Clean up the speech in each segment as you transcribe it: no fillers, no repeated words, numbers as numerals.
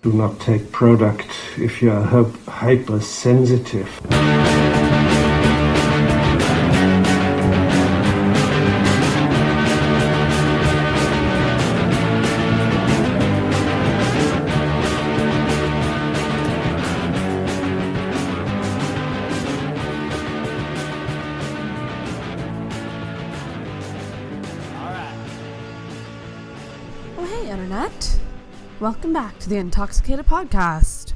Do not take product if you are hypersensitive. Welcome back to the InTalksicated podcast.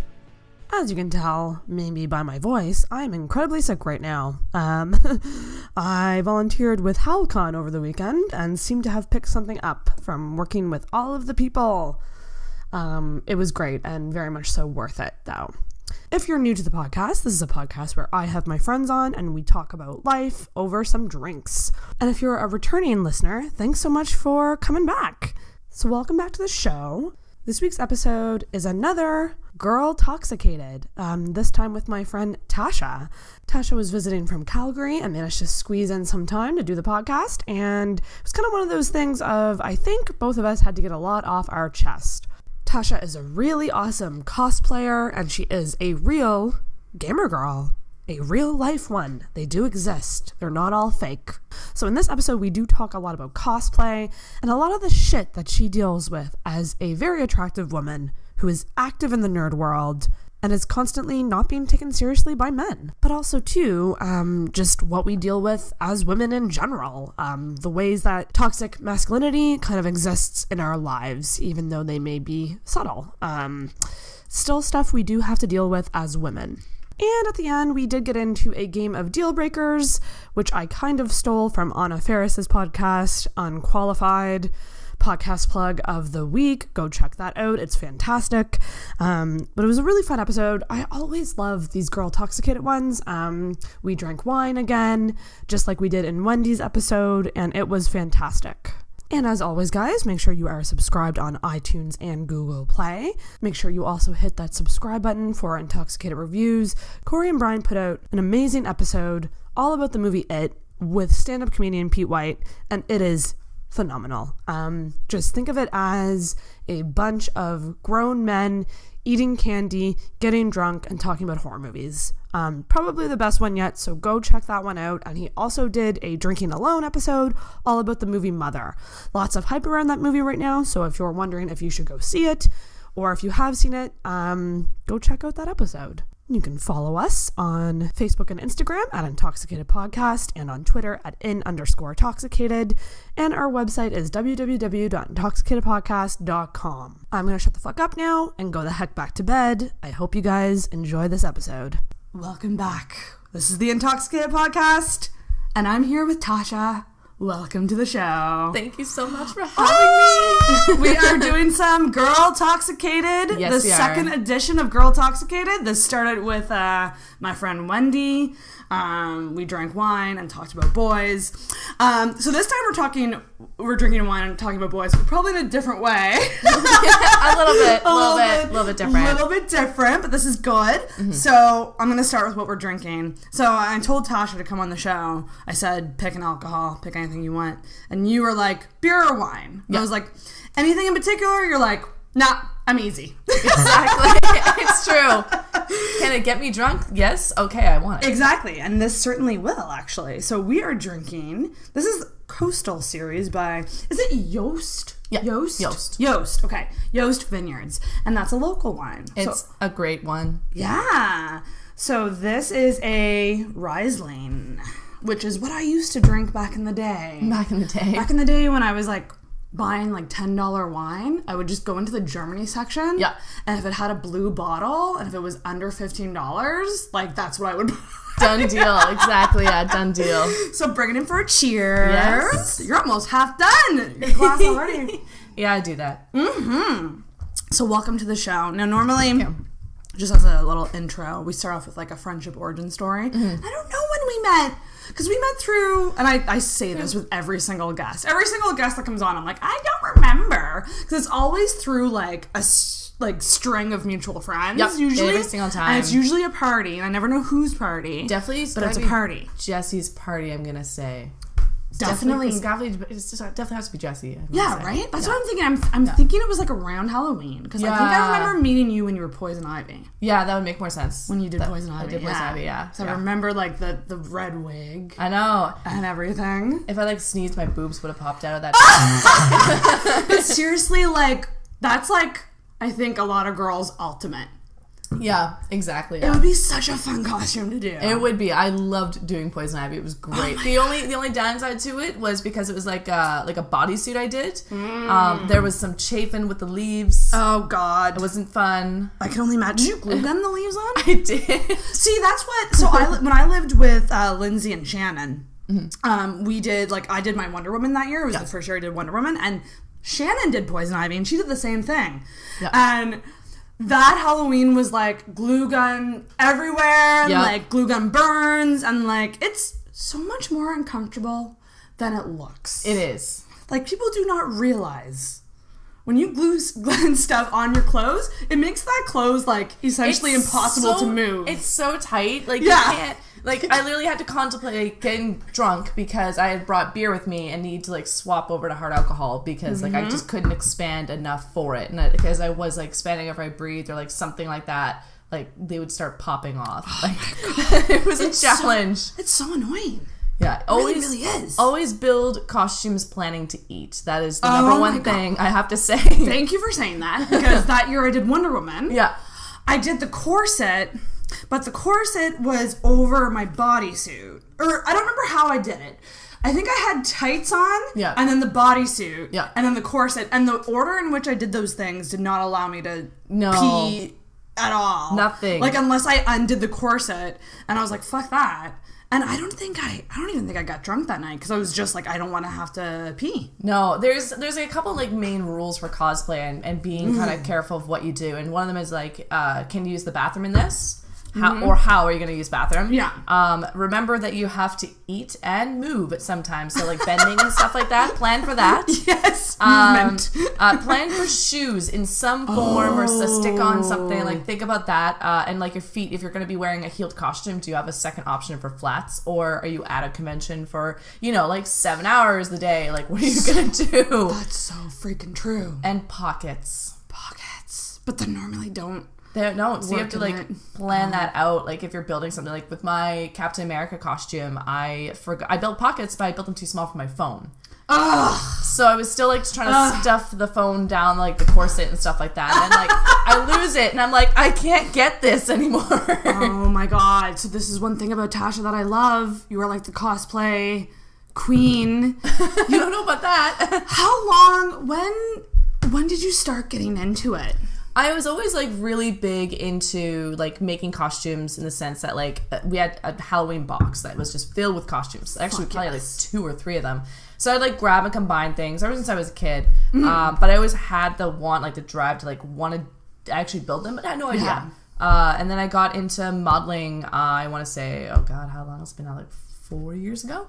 As you can tell, maybe by my voice, I'm incredibly sick right now. I volunteered with HowlCon over the weekend and seem to have picked something up from working with all of the people. It was great and very much so worth it, though. If you're new to the podcast, this is a podcast where I have my friends on and we talk about life over some drinks. And if you're a returning listener, thanks so much for coming back. So welcome back to the show. This week's episode is another Girltalksicated, this time with my friend Tasha. Tasha was visiting from Calgary and managed to squeeze in some time to do the podcast, and it was kind of one of those things of, I think both of us had to get a lot off our chest. Tasha is a really awesome cosplayer, and she is a real gamer girl. A real life one. They do exist. They're not all fake. So in this episode, we do talk a lot about cosplay and a lot of the shit that she deals with as a very attractive woman who is active in the nerd world and is constantly not being taken seriously by men. But also, too, just what we deal with as women in general. The ways that toxic masculinity kind of exists in our lives, even though they may be subtle. Still stuff we do have to deal with as women. And at the end, we did get into a game of deal breakers, which I kind of stole from Anna Faris's podcast, Unqualified, podcast plug of the week. Go check that out. It's fantastic. But it was a really fun episode. I always love these Girltalksicated ones. We drank wine again, just like we did in Wendy's episode, and it was fantastic. And as always, guys, make sure you are subscribed on iTunes and Google Play. Make sure you also hit that subscribe button for InTalksicated reviews. Corey and Brian put out an amazing episode all about the movie It with stand-up comedian Pete White, and it is phenomenal. Just think of it as a bunch of grown men eating candy, getting drunk, and talking about horror movies. Probably the best one yet, so go check that one out. And he also did a Drinking Alone episode all about the movie Mother. Lots of hype around that movie right now, so if you're wondering if you should go see it, or if you have seen it, go check out that episode. You can follow us on Facebook and Instagram at InTalksicated Podcast and on Twitter at @in_toxicated. And our website is www.intoxicatedpodcast.com. I'm going to shut the fuck up now and go the heck back to bed. I hope you guys enjoy this episode. Welcome back. This is the InTalksicated Podcast, and I'm here with Tasha. Welcome to the show. Thank you so much for having me. We are doing some Girltalksicated, yes, the second edition of Girltalksicated. This started with my friend Wendy. We drank wine and talked about boys. So this time we're drinking wine and talking about boys, but probably in a different way. A little bit different. A little bit different, but this is good. Mm-hmm. So I'm going to start with what we're drinking. So I told Tasha to come on the show. I said, pick an alcohol, pick anything you want. And you were like, beer or wine? Yep. I was like, anything in particular? You're like, nah, I'm easy. Exactly. It's true. Can it get me drunk? Yes. Okay, I want it. Exactly. And this certainly will, actually. So we are drinking, this is Coastal Series by, is it Yost? Yeah. Yost. Okay. Yost Vineyards. And that's a local wine. It's a great one. Yeah. So this is a Riesling, which is what I used to drink back in the day. Back in the day when I was like buying like $10 wine, I would just go into the Germany section. Yeah. And if it had a blue bottle and if it was under $15, like that's what I would buy. Done deal. Exactly. Yeah, done deal. So bring it in for a cheers. Yes. You're almost half done. Your glass already. Yeah, I do that. Mm-hmm. So welcome to the show. Now normally, just as a little intro, we start off with like a friendship origin story. Mm-hmm. I don't know when we met. Because we met through, and I say this with every single guest. Every single guest that comes on, I'm like, I don't remember. Because it's always through like a string of mutual friends. Yep, usually. every single time. And it's usually a party, and I never know whose party. Definitely. But it's a party. Jesse's party, I'm going to say. definitely. It's definitely has to be Jessie. Yeah, right? That's what I'm thinking. I'm thinking it was like around Halloween. Because I think I remember meeting you when you were Poison Ivy. Yeah, that would make more sense. When you did Poison Ivy. I did Poison Ivy, yeah. So I remember like the red wig. I know. And everything. If I like sneezed, my boobs would have popped out of that. But seriously, like, that's like, I think a lot of girls' ultimate. Yeah, exactly. It would be such a fun costume to do. It would be. I loved doing Poison Ivy. It was great. The only downside to it was because it was like a bodysuit I did. There was some chafing with the leaves. Oh God, it wasn't fun. I can only imagine. Did you glue gun the leaves on? I did. See, that's what. So when I lived with Lindsay and Shannon, we did I did my Wonder Woman that year. It was the first year I did Wonder Woman, and Shannon did Poison Ivy, and she did the same thing. Yeah. And that Halloween was like glue gun everywhere, and like glue gun burns, and like it's so much more uncomfortable than it looks. It is. Like, people do not realize when you glue stuff on your clothes, it makes that clothes like essentially impossible to move. It's so tight. Like you can't. Like, I literally had to contemplate getting drunk because I had brought beer with me and need to, like, swap over to hard alcohol because, like, I just couldn't expand enough for it. And because I was, like, expanding after I breathed or, like, something like that, like, they would start popping off. Oh, like, it was a challenge. It's so annoying. Yeah, always, it really is. Always build costumes planning to eat. That is the number one thing I have to say. Thank you for saying that, because that year I did Wonder Woman. Yeah. I did the corset, but the corset was over my bodysuit. Or I don't remember how I did it. I think I had tights on, and then the bodysuit, and then the corset. And the order in which I did those things did not allow me to pee at all. Nothing. Like, unless I undid the corset, and I was like, fuck that. And I don't even think I got drunk that night because I was just like, I don't want to have to pee. No, there's a couple like main rules for cosplay and being kind of careful of what you do. And one of them is like, can you use the bathroom in this? How are you going to use bathroom? Yeah. Remember that you have to eat and move at some time. So like bending and stuff like that. Plan for that. Yes. Movement. Plan for shoes in some form or stick on something. Like think about that. And like your feet, if you're going to be wearing a heeled costume, do you have a second option for flats? Or are you at a convention for, like 7 hours a day? Like what are you going to do? That's so freaking true. And pockets. But they normally don't. They don't. So you have to like plan that out. Like if you're building something, like with my Captain America costume, I built pockets, but I built them too small for my phone. Ugh. So I was still like trying to stuff the phone down like the corset and stuff like that. And like I lose it and I'm like, I can't get this anymore. Oh my God. So this is one thing about Tasha that I love. You are like the cosplay queen. You don't know about that. How long, when did you start getting into it? I was always like really big into like making costumes in the sense that like we had a Halloween box that was just filled with costumes. Actually, probably like 2 or 3 of them. So I'd like grab and combine things ever since I was a kid. But I always had the drive to like want to actually build them, but I had no idea. And then I got into modeling. I want to say, oh God, how long has it been now? Like 4 years ago.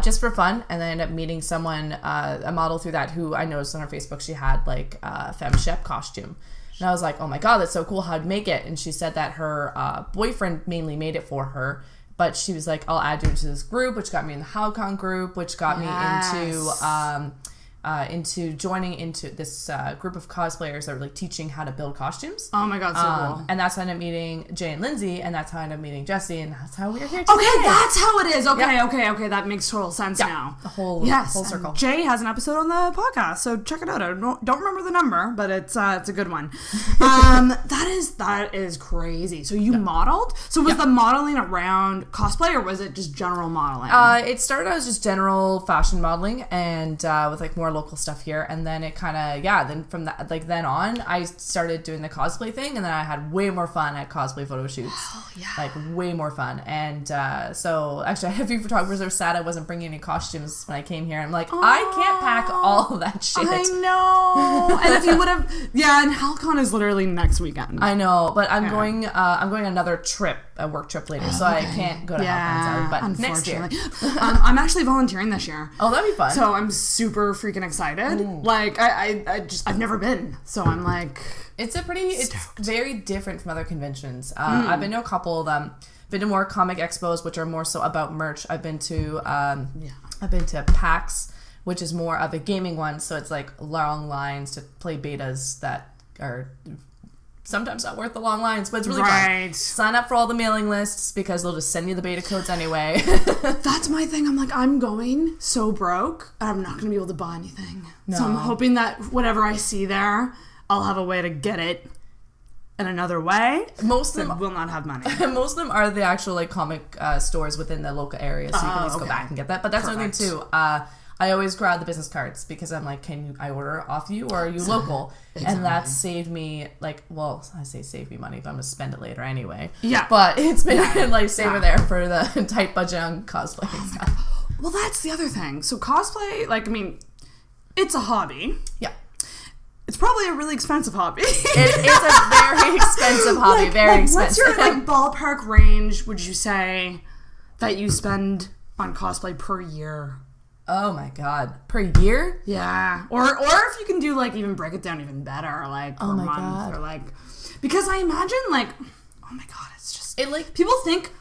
Just for fun, and then I ended up meeting someone, a model through that, who I noticed on her Facebook she had like a femme shep costume. And I was like, oh my God, that's so cool. How'd you make it? And she said that her boyfriend mainly made it for her. But she was like, I'll add you into this group, which got me in the HowCon group, which got me into joining into this group of cosplayers that were like teaching how to build costumes. Oh my God, so cool. And that's how I ended up meeting Jay and Lindsay, and that's how I ended up meeting Jessie, and that's how we are here today. Okay, that's how it is. Okay, that makes total sense now. The whole circle. Jay has an episode on the podcast, so check it out. I don't remember the number, but it's a good one. That is crazy. So you modeled? So was the modeling around cosplay, or was it just general modeling? It started out as just general fashion modeling, and with like more local stuff here, and then it kind of then from that then on I started doing the cosplay thing, and then I had way more fun at cosplay photo shoots. Like way more fun. And so actually I have a few photographers that are sad I wasn't bringing any costumes when I came here. I'm like, I can't pack all of that shit. I know. And if you would have and HowCon is literally next weekend. I know, but I'm going another trip, a work trip later, so I can't go to HowCon, but next year. I'm actually volunteering this year. Oh, that'd be fun. So I'm super freaking excited. Like I've never been, so I'm like, it's very different from other conventions. I've been to a couple of them. Been to more comic expos, which are more so about merch. I've been to I've been to PAX, which is more of a gaming one, so it's like long lines to play betas that are sometimes not worth the long lines, but it's really fun. Sign up for all the mailing lists because they'll just send you the beta codes anyway. That's my thing. I'm like, I'm going so broke, and I'm not going to be able to buy anything. No. So I'm hoping that whatever I see there, I'll have a way to get it in another way. Most of them will not have money. Most of them are the actual like comic stores within the local area, so you can just go back and get that. But that's another thing too. I always grab the business cards because I'm like, I order off you or are you local? Exactly. And that saved me like, well, I say save me money, but I'm gonna spend it later anyway. Yeah. But it's been a lifesaver there for the tight budget on cosplay and stuff. Well, that's the other thing. So cosplay, like, I mean, it's a hobby. Yeah. It's probably a really expensive hobby. It's a very expensive hobby. Very expensive. What's your like ballpark range? Would you say that you spend on cosplay per year? Oh my god, per year? Yeah, or if you can do like even break it down even better, like per month or like, because I imagine like, oh my god, it's just it like people think,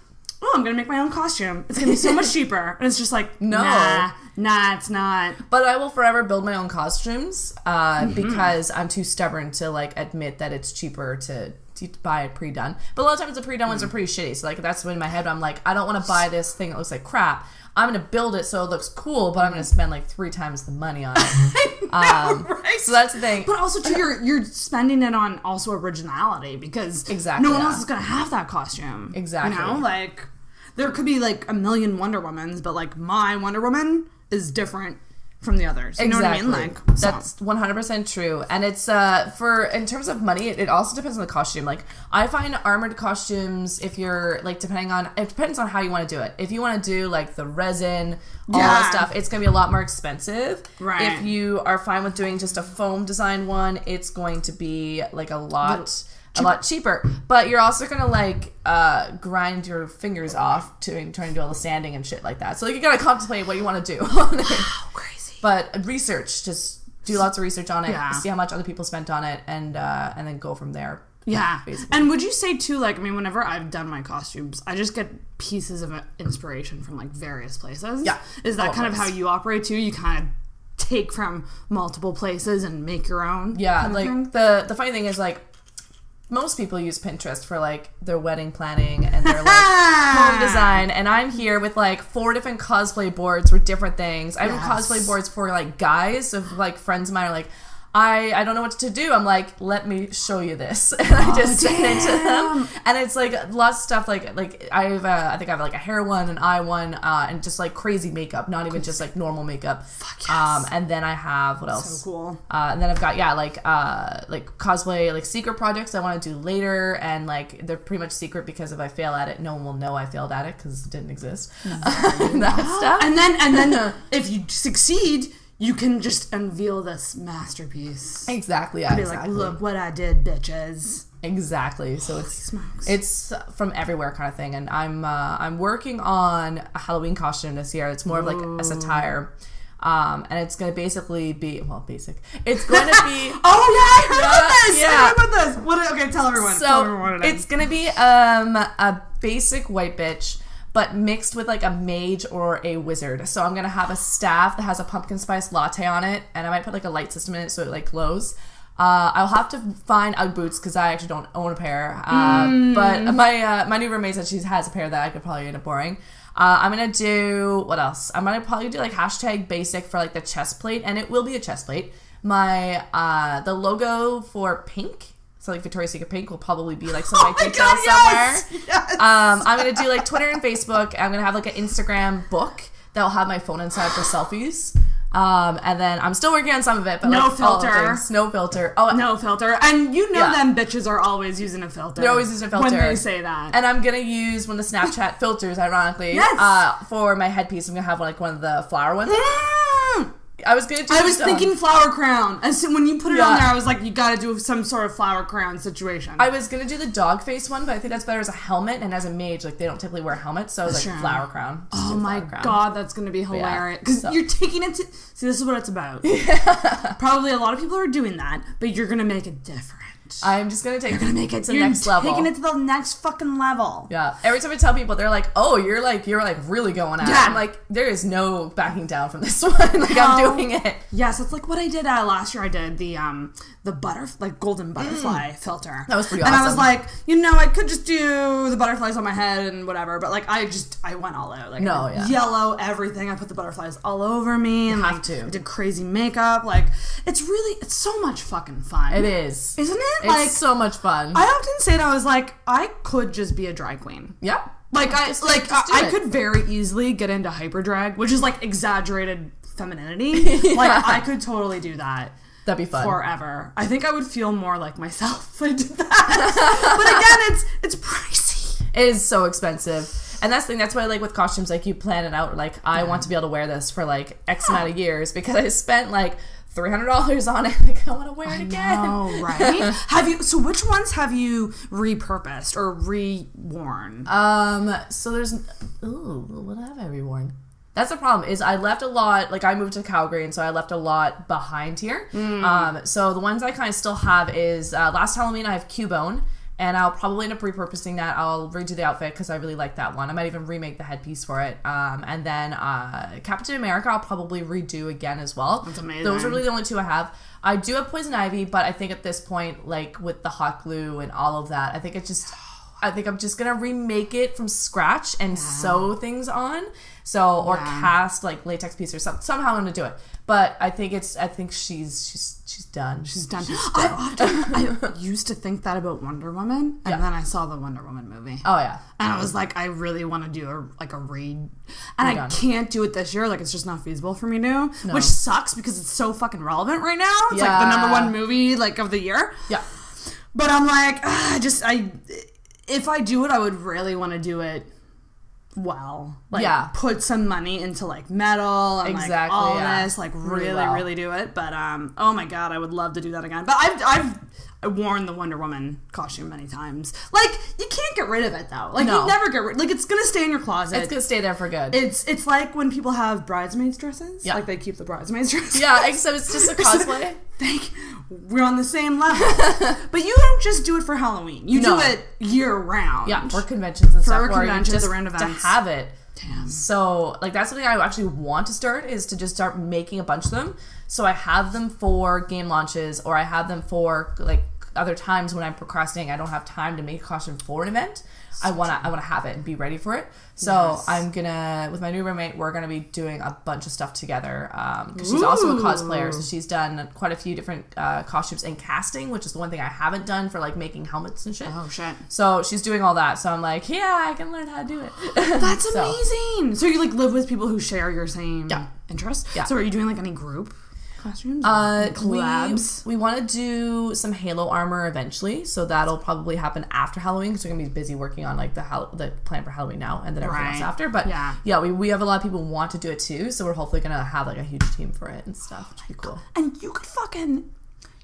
oh, I'm gonna make my own costume. It's gonna be so much cheaper, and it's just like nah, it's not. But I will forever build my own costumes because I'm too stubborn to like admit that it's cheaper to buy it pre-done. But a lot of times the pre-done ones are pretty shitty. So like that's when in my head I'm like, I don't want to buy this thing that looks like crap. I'm going to build it so it looks cool, but I'm going to spend like 3 times the money on it. Right? So that's the thing. But also too, you're spending it on also originality because no one else is going to have that costume. Exactly. You know, like there could be like a million Wonder Womans, but like my Wonder Woman is different from the others. You know what I mean? Like that's 100% true. And it's in terms of money, it also depends on the costume. Like I find armored costumes, if you're like it depends on how you want to do it. If you want to do like the resin, all that stuff, it's gonna be a lot more expensive. Right. If you are fine with doing just a foam design one, it's going to be like a lot cheaper, but you're also gonna like grind your fingers off trying to do all the sanding and shit like that. So like you gotta contemplate what you want to do on it. Crazy. But research, just do lots of research on it, see how much other people spent on it, and then go from there. Yeah. Basically. And would you say too, like, I mean, whenever I've done my costumes, I just get pieces of inspiration from like various places. Yeah. Is that kind of how you operate too? You kind of take from multiple places and make your own? Yeah. Like the funny thing is like, most people use Pinterest for like their wedding planning and their like home design, and I'm here with like 4 different cosplay boards for different things. I have cosplay boards for like guys of like friends of mine are like, I don't know what to do. I'm like, let me show you this, and I just send it to them, and it's like lots of stuff like I think I have like a hair one, an eye one, and just like crazy makeup, not even just like normal makeup. Fuck yes. And then I have what else? So cool. And then I've got like cosplay like secret projects I want to do later, and like they're pretty much secret because if I fail at it, no one will know I failed at it because it didn't exist. That stuff. And then if you succeed, you can just unveil this masterpiece. Exactly. Yeah. Be like, look what I did, bitches. Exactly. So it's from everywhere kind of thing, and I'm working on a Halloween costume this year. It's more of like a satire. And it's going to basically be, it's going to be... I heard about this! Okay, tell everyone. So, it's going to be a basic white bitch, but mixed with like a mage or a wizard. So I'm going to have a staff that has a pumpkin spice latte on it, and I might put like a light system in it so it like glows. I'll have to find Ugg boots because I actually don't own a pair. But my new roommate said she has a pair that I could probably end up borrowing. I'm going to do, what else? I'm going to probably do like hashtag basic for like the chest plate, and it will be a chest plate. The logo for pink, so like Victoria's Secret pink, will probably be like some white detail somewhere. Yes. I'm going to do like Twitter and Facebook. I'm going to have like an Instagram book that will have my phone inside for selfies. And then I'm still working on some of it, but no like filter. No filter. No filter. And you know them bitches are always using a filter. They're always using a filter. When they say that. And I'm gonna use one of the Snapchat filters, ironically, for my headpiece. I'm gonna have like one of the flower ones. I was thinking flower crown. And so when you put it on there, I was like, you gotta do some sort of flower crown situation. I was gonna do the dog face one, but I think that's better as a helmet, and as a mage, like they don't typically wear helmets, so I was like, flower crown. Oh my god, that's gonna be hilarious. Because you're taking it to... See, this is what it's about. Yeah. Probably a lot of people are doing that, but you're gonna make it different. I'm just gonna take You're gonna make it to the next level. Taking it to the next fucking level. Yeah. Every time I tell people, they're like, "Oh, you're really going at it." I'm like, there is no backing down from this one. Like, I'm doing it. Yes, it's like what I did last year. I did the golden butterfly filter. That was pretty awesome. And I was like, I could just do the butterflies on my head and whatever, but like I went all out. Like yellow everything. I put the butterflies all over me and I did crazy makeup. Like it's so much fucking fun. It is. Isn't it? It's so much fun. I often say it, I was like, I could just be a drag queen. Yep. Like I could very easily get into hyper drag, which is like exaggerated femininity. Like I could totally do that. That'd be fun. Forever. I think I would feel more like myself if I did that. But again, it's pricey. It is so expensive. And that's the thing, that's why like with costumes, like you plan it out, like I want to be able to wear this for like X amount of years because I spent like $300 on it. Like I want to wear it again. Oh, right? So which ones have you repurposed or reworn? So there's what have I reworn? That's the problem is I left a lot, like I moved to Calgary and so I left a lot behind here. So the ones I kind of still have is last Halloween I have Cubone and I'll probably end up repurposing that. I'll redo the outfit because I really like that one. I might even remake the headpiece for it. And then Captain America I'll probably redo again as well. That's amazing. Those are really the only two I have. I do have Poison Ivy, but I think at this point, like with the hot glue and all of that, I think I'm just gonna remake it from scratch and sew things on. So or cast like latex piece or something. Somehow I'm gonna do it. But I think she's done. She's done. I used to think that about Wonder Woman, and then I saw the Wonder Woman movie. Oh yeah, and I was like, I really want to do a read, and I can't do it this year. Like it's just not feasible for me to, which sucks because it's so fucking relevant right now. It's like the #1 movie like of the year. Yeah, but I'm like, if I do it, I would really want to do it. Put some money into like metal and like all this, like really do it. But oh my god, I would love to do that again. But I've worn the Wonder Woman costume many times. Like you can't get rid of it though. Like you never get rid. Like it's gonna stay in your closet. It's gonna stay there for good. It's like when people have bridesmaids dresses. Yeah, like they keep the bridesmaids dresses. Yeah, except it's just a cosplay. We're on the same level. But you don't just do it for Halloween. You do it year round. Yeah, for conventions and stuff. For conventions, around events. To have it. Damn. So, like, that's something I actually want to start, is to just start making a bunch of them. So I have them for game launches, or I have them for, like, other times when I'm procrastinating, I don't have time to make a costume for an event. I want to have it and be ready for it. So I'm gonna, with my new roommate, we're gonna be doing a bunch of stuff together. Because she's also a cosplayer, so she's done quite a few different costumes and casting, which is the one thing I haven't done for like making helmets and shit. Oh shit! So she's doing all that. So I'm like, yeah, I can learn how to do it. That's amazing. So you like live with people who share your same interests. Yeah. So are you doing like any group costumes? Collabs? We want to do some Halo armor eventually, so that'll probably happen after Halloween because we're gonna be busy working on like the plan for Halloween now, and then everything else after. But we have a lot of people who want to do it too, so we're hopefully gonna have like a huge team for it and stuff, which would be cool. And you could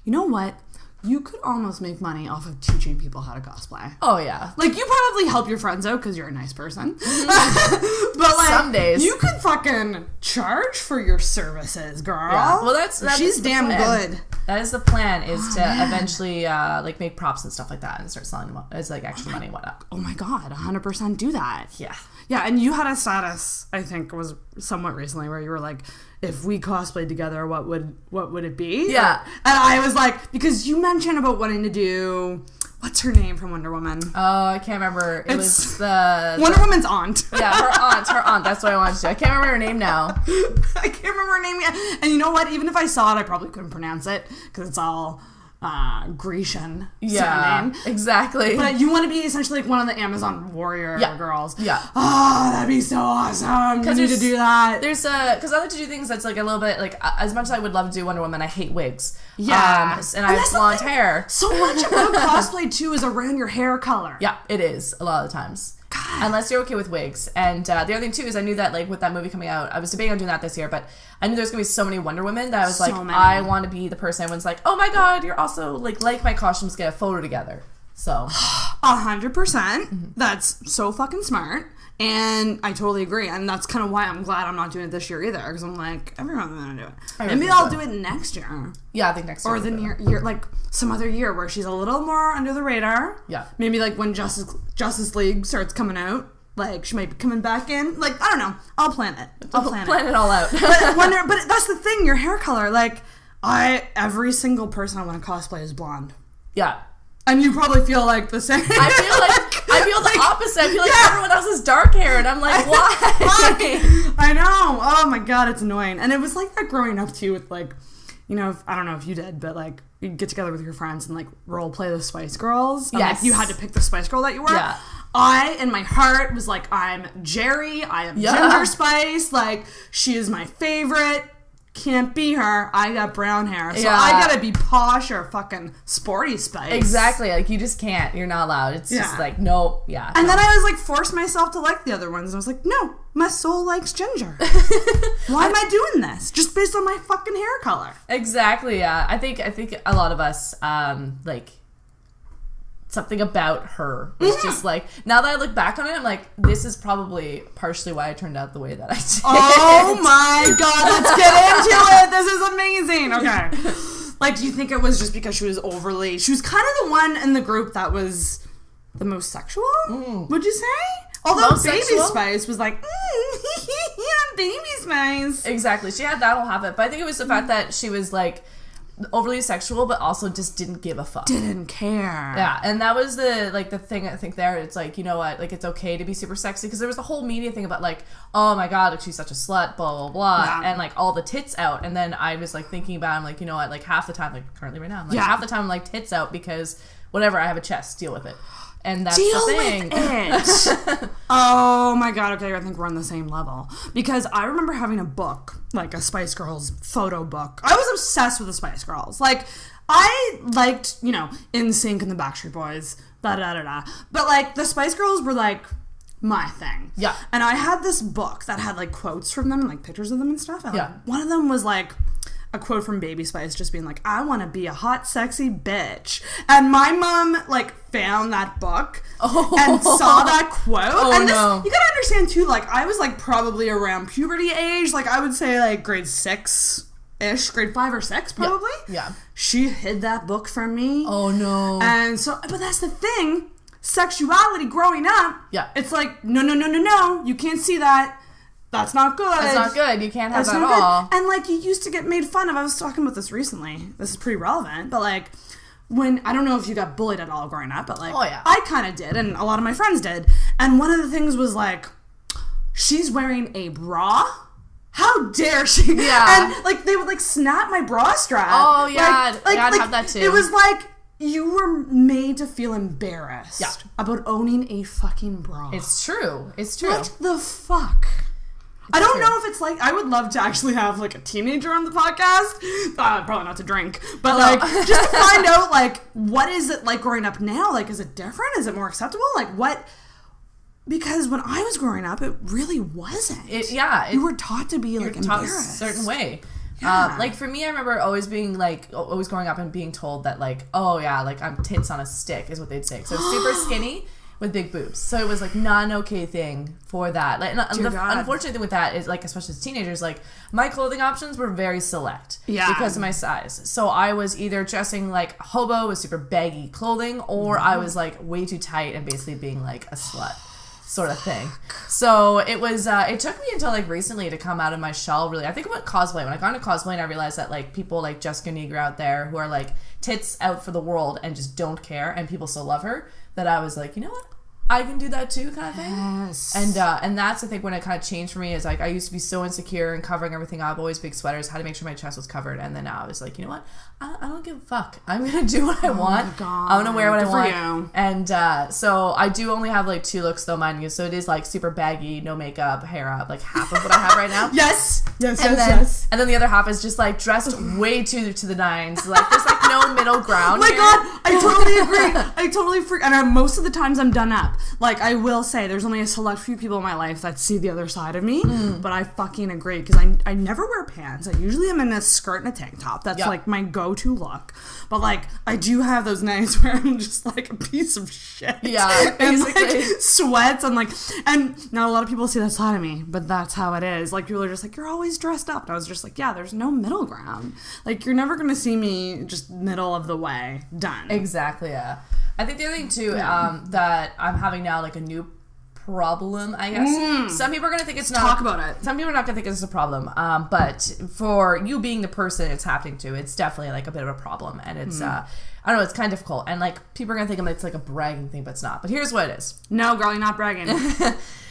you know what? You could almost make money off of teaching people how to cosplay. Oh yeah, like you probably help your friends out because you're a nice person. But like some days you could fucking charge for your services, girl. Yeah. Well, that's she's damn good. That is the plan, is to eventually like make props and stuff like that and start selling them as like extra money and whatnot. Oh my god, 100% do that. Yeah. Yeah, and you had a status, I think, was somewhat recently where you were like, if we cosplayed together, what would it be? Yeah. And I was like, because you mentioned about wanting to do, what's her name from Wonder Woman? Oh, I can't remember. It was the Wonder Woman's aunt. Yeah, her aunt. That's what I wanted to do. I can't remember her name now. I can't remember her name yet. And you know what? Even if I saw it, I probably couldn't pronounce it because it's all Grecian sounding. Exactly. But you want to be essentially like one of the Amazon warrior girls. Yeah. Oh, that'd be so awesome. You need to do that. There's because I like to do things that's like a little bit like, as much as I would love to do Wonder Woman, I hate wigs. Yeah. And I have blonde hair. So much about cosplay too is around your hair color. Yeah, it is a lot of the times. God. Unless you're okay with wigs. And the other thing too is I knew that like with that movie coming out, I was debating on doing that this year, but I knew there's gonna be so many Wonder Women that I was I want to be the person everyone's like, oh my god, you're also like my costumes, get a photo together. So 100%. That's so fucking smart. And I totally agree. And that's kind of why I'm glad I'm not doing it this year either. Because I'm like, everyone's going to do it. Maybe I'll do it next year. Yeah, I think next year. Or the year, like some other year where she's a little more under the radar. Yeah. Maybe like when Justice League starts coming out. Like, she might be coming back in. Like, I don't know. I'll plan it. Plan it all out. but that's the thing, your hair color. Like, every single person I want to cosplay is blonde. Yeah. And you probably feel like the same. I feel the opposite. I feel like everyone else has dark hair, and I'm like, why? I know. Oh my god, it's annoying. And it was like that growing up too with like, you know, I don't know if you did, but like you get together with your friends and like role play the Spice Girls. And, yes. Like, you had to pick the Spice Girl that you were. Yeah. I, in my heart, was like, I'm Jerry. I am Ginger Spice. Like, she is my favorite. Can't be her. I got brown hair. So I gotta be posh or fucking sporty Spice. Exactly. Like, you just can't. You're not allowed. It's just like, nope. Yeah. And then I was like, forced myself to like the other ones. I was like, no, my soul likes Ginger. Why am I doing this? Just based on my fucking hair color. Exactly. Yeah. I think a lot of us, like, something about her was just like, now that I look back on it, I'm like, this is probably partially why I turned out the way that I did. Oh my god, let's get into it. This is amazing. Okay. Like, do you think it was just because she was kind of the one in the group that was the most sexual? Would you say? Although Most Baby sexual? Spice was like, Baby Spice. Exactly. She had that whole habit. But I think it was the fact that she was like overly sexual, but also just didn't give a fuck. Didn't care. Yeah, and that was the thing I think there. It's like, you know what, like, it's okay to be super sexy, because there was the whole media thing about like, oh my god, like, she's such a slut, blah blah blah, and like all the tits out. And then I was like thinking about it, I'm like, you know what, like half the time, like currently right now, I'm like half the time I'm like tits out because whatever, I have a chest, deal with it. And that's the thing. With it. Oh my god, okay, I think we're on the same level. Because I remember having a book, like a Spice Girls photo book. I was obsessed with the Spice Girls. Like, I liked, you know, NSYNC and the Backstreet Boys, da-da-da-da. But, like, the Spice Girls were, like, my thing. Yeah. And I had this book that had, like, quotes from them and, like, pictures of them and stuff. And, yeah. Like, one of them was, like, a quote from Baby Spice just being like, I want to be a hot, sexy bitch. And my mom, like, found that book and saw that quote. And this, you gotta understand, too, like, I was, like, probably around puberty age. Like, I would say, like, grade 6-ish, grade 5 or 6, probably. Yeah. She hid that book from me. Oh, no. And so, but that's the thing. Sexuality growing up. Yeah. It's like, no. You can't see that. That's not good. That's not good. You can't have that at all. And, like, you used to get made fun of. I was talking about this recently. This is pretty relevant. But, like, when, I don't know if you got bullied at all growing up, but, like, I kind of did. And a lot of my friends did. And one of the things was, like, she's wearing a bra? How dare she? Yeah. And, like, they would, like, snap my bra strap. Oh, yeah. Like, I'd have that, too. It was, like, you were made to feel embarrassed about owning a fucking bra. It's true. It's true. What the fuck? I don't know if it's like, I would love to actually have like a teenager on the podcast, probably not to drink, but like just to find out like what is it like growing up now? Like, is it different? Is it more acceptable? Like what? Because when I was growing up, it really wasn't. You were taught to be like embarrassed. A certain way. Yeah. Like for me, I remember always being like, always growing up and being told that like, oh yeah, like I'm tits on a stick is what they'd say. So super skinny with big boobs. So it was like not an okay thing for that. Like, the unfortunate thing with that is like, especially as teenagers, like my clothing options were very select because of my size. So I was either dressing like hobo with super baggy clothing, or I was like way too tight and basically being like a slut sort of thing. So it was, it took me until like recently to come out of my shell, really. I think about cosplay. When I got into cosplay and I realized that like people like Jessica Negro out there who are like tits out for the world and just don't care, and people still love her, that I was like, you know what? I can do that too, kind of thing. Yes. And that's I think when it kind of changed for me, is like I used to be so insecure and covering everything up, always big sweaters, had to make sure my chest was covered, and then now I was like, you know what? I don't give a fuck. I'm gonna do what I want. I'm gonna wear what I want. And so I do only have like 2 looks though, mind you. So it is like super baggy, no makeup, hair up, like half of what I have right now. Yes. And then the other half is just like dressed way too to the nines. Like there's like no middle ground. Oh my god, I totally agree. I totally freak. And most of the times I'm done up. Like, I will say there's only a select few people in my life that see the other side of me, but I fucking agree, because I never wear pants. I usually am in a skirt and a tank top. That's like my go-to look. But like, I do have those nights where I'm just like a piece of shit. Yeah, basically. And like sweats and not a lot of people see that side of me, but that's how it is. Like, people are just like, you're always dressed up. And I was just like, yeah, there's no middle ground. Like, you're never gonna see me just middle of the way done. Exactly, yeah. I think the other thing too, that I'm having now, like a new problem, I guess. Some people are going to think it's not. Talk about it. Some people are not going to think it's a problem. But for you being the person it's happening to, it's definitely like a bit of a problem. And it's, I don't know, it's kind of difficult. And like, people are going to think it's like a bragging thing, but it's not. But here's what it is. No, girl, you're not bragging.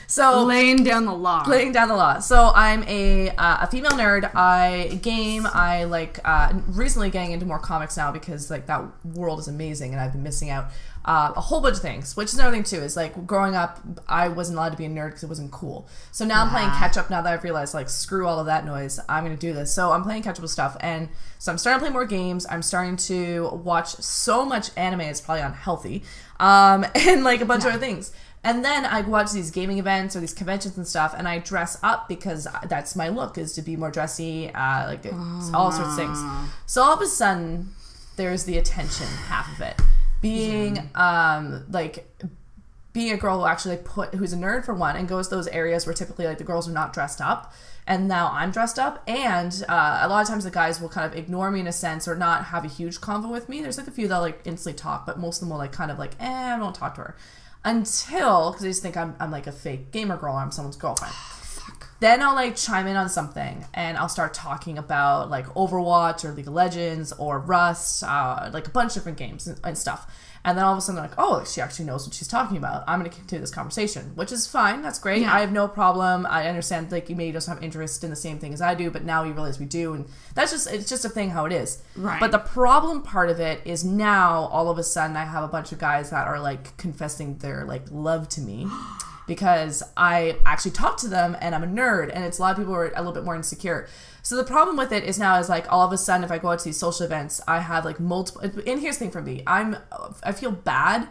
So laying down the law. So I'm a female nerd. I game. I like recently getting into more comics now because like that world is amazing and I've been missing out a whole bunch of things. Which is another thing too, is like growing up I wasn't allowed to be a nerd because it wasn't cool. So now I'm playing catch up now that I've realized like screw all of that noise. I'm gonna do this. So I'm playing catch up with stuff, and so I'm starting to play more games. I'm starting to watch so much anime, it's probably unhealthy, and like a bunch of other things. And then I watch these gaming events or these conventions and stuff, and I dress up because that's my look, is to be more dressy, like all sorts of things. So all of a sudden, there's the attention half of it. Being being a girl who actually who's a nerd for one, and goes to those areas where typically like the girls are not dressed up, and now I'm dressed up, and a lot of times the guys will kind of ignore me in a sense or not have a huge convo with me. There's like a few that like instantly talk, but most of them will like kind of like, I don't talk to her. Until, because they just think I'm like a fake gamer girl or I'm someone's girlfriend. Then I'll like chime in on something and I'll start talking about like Overwatch or League of Legends or Rust, like a bunch of different games and stuff. And then all of a sudden they're like, oh, she actually knows what she's talking about. I'm going to continue this conversation, which is fine. That's great. Yeah. I have no problem. I understand like you maybe doesn't have interest in the same thing as I do, but now you realize we do. And it's just a thing how it is. Right. But the problem part of it is now all of a sudden I have a bunch of guys that are like confessing their like love to me. Because I actually talk to them and I'm a nerd, and it's a lot of people who are a little bit more insecure. So the problem with it is now is like all of a sudden if I go out to these social events, I have like multiple, and here's the thing for me, I feel bad,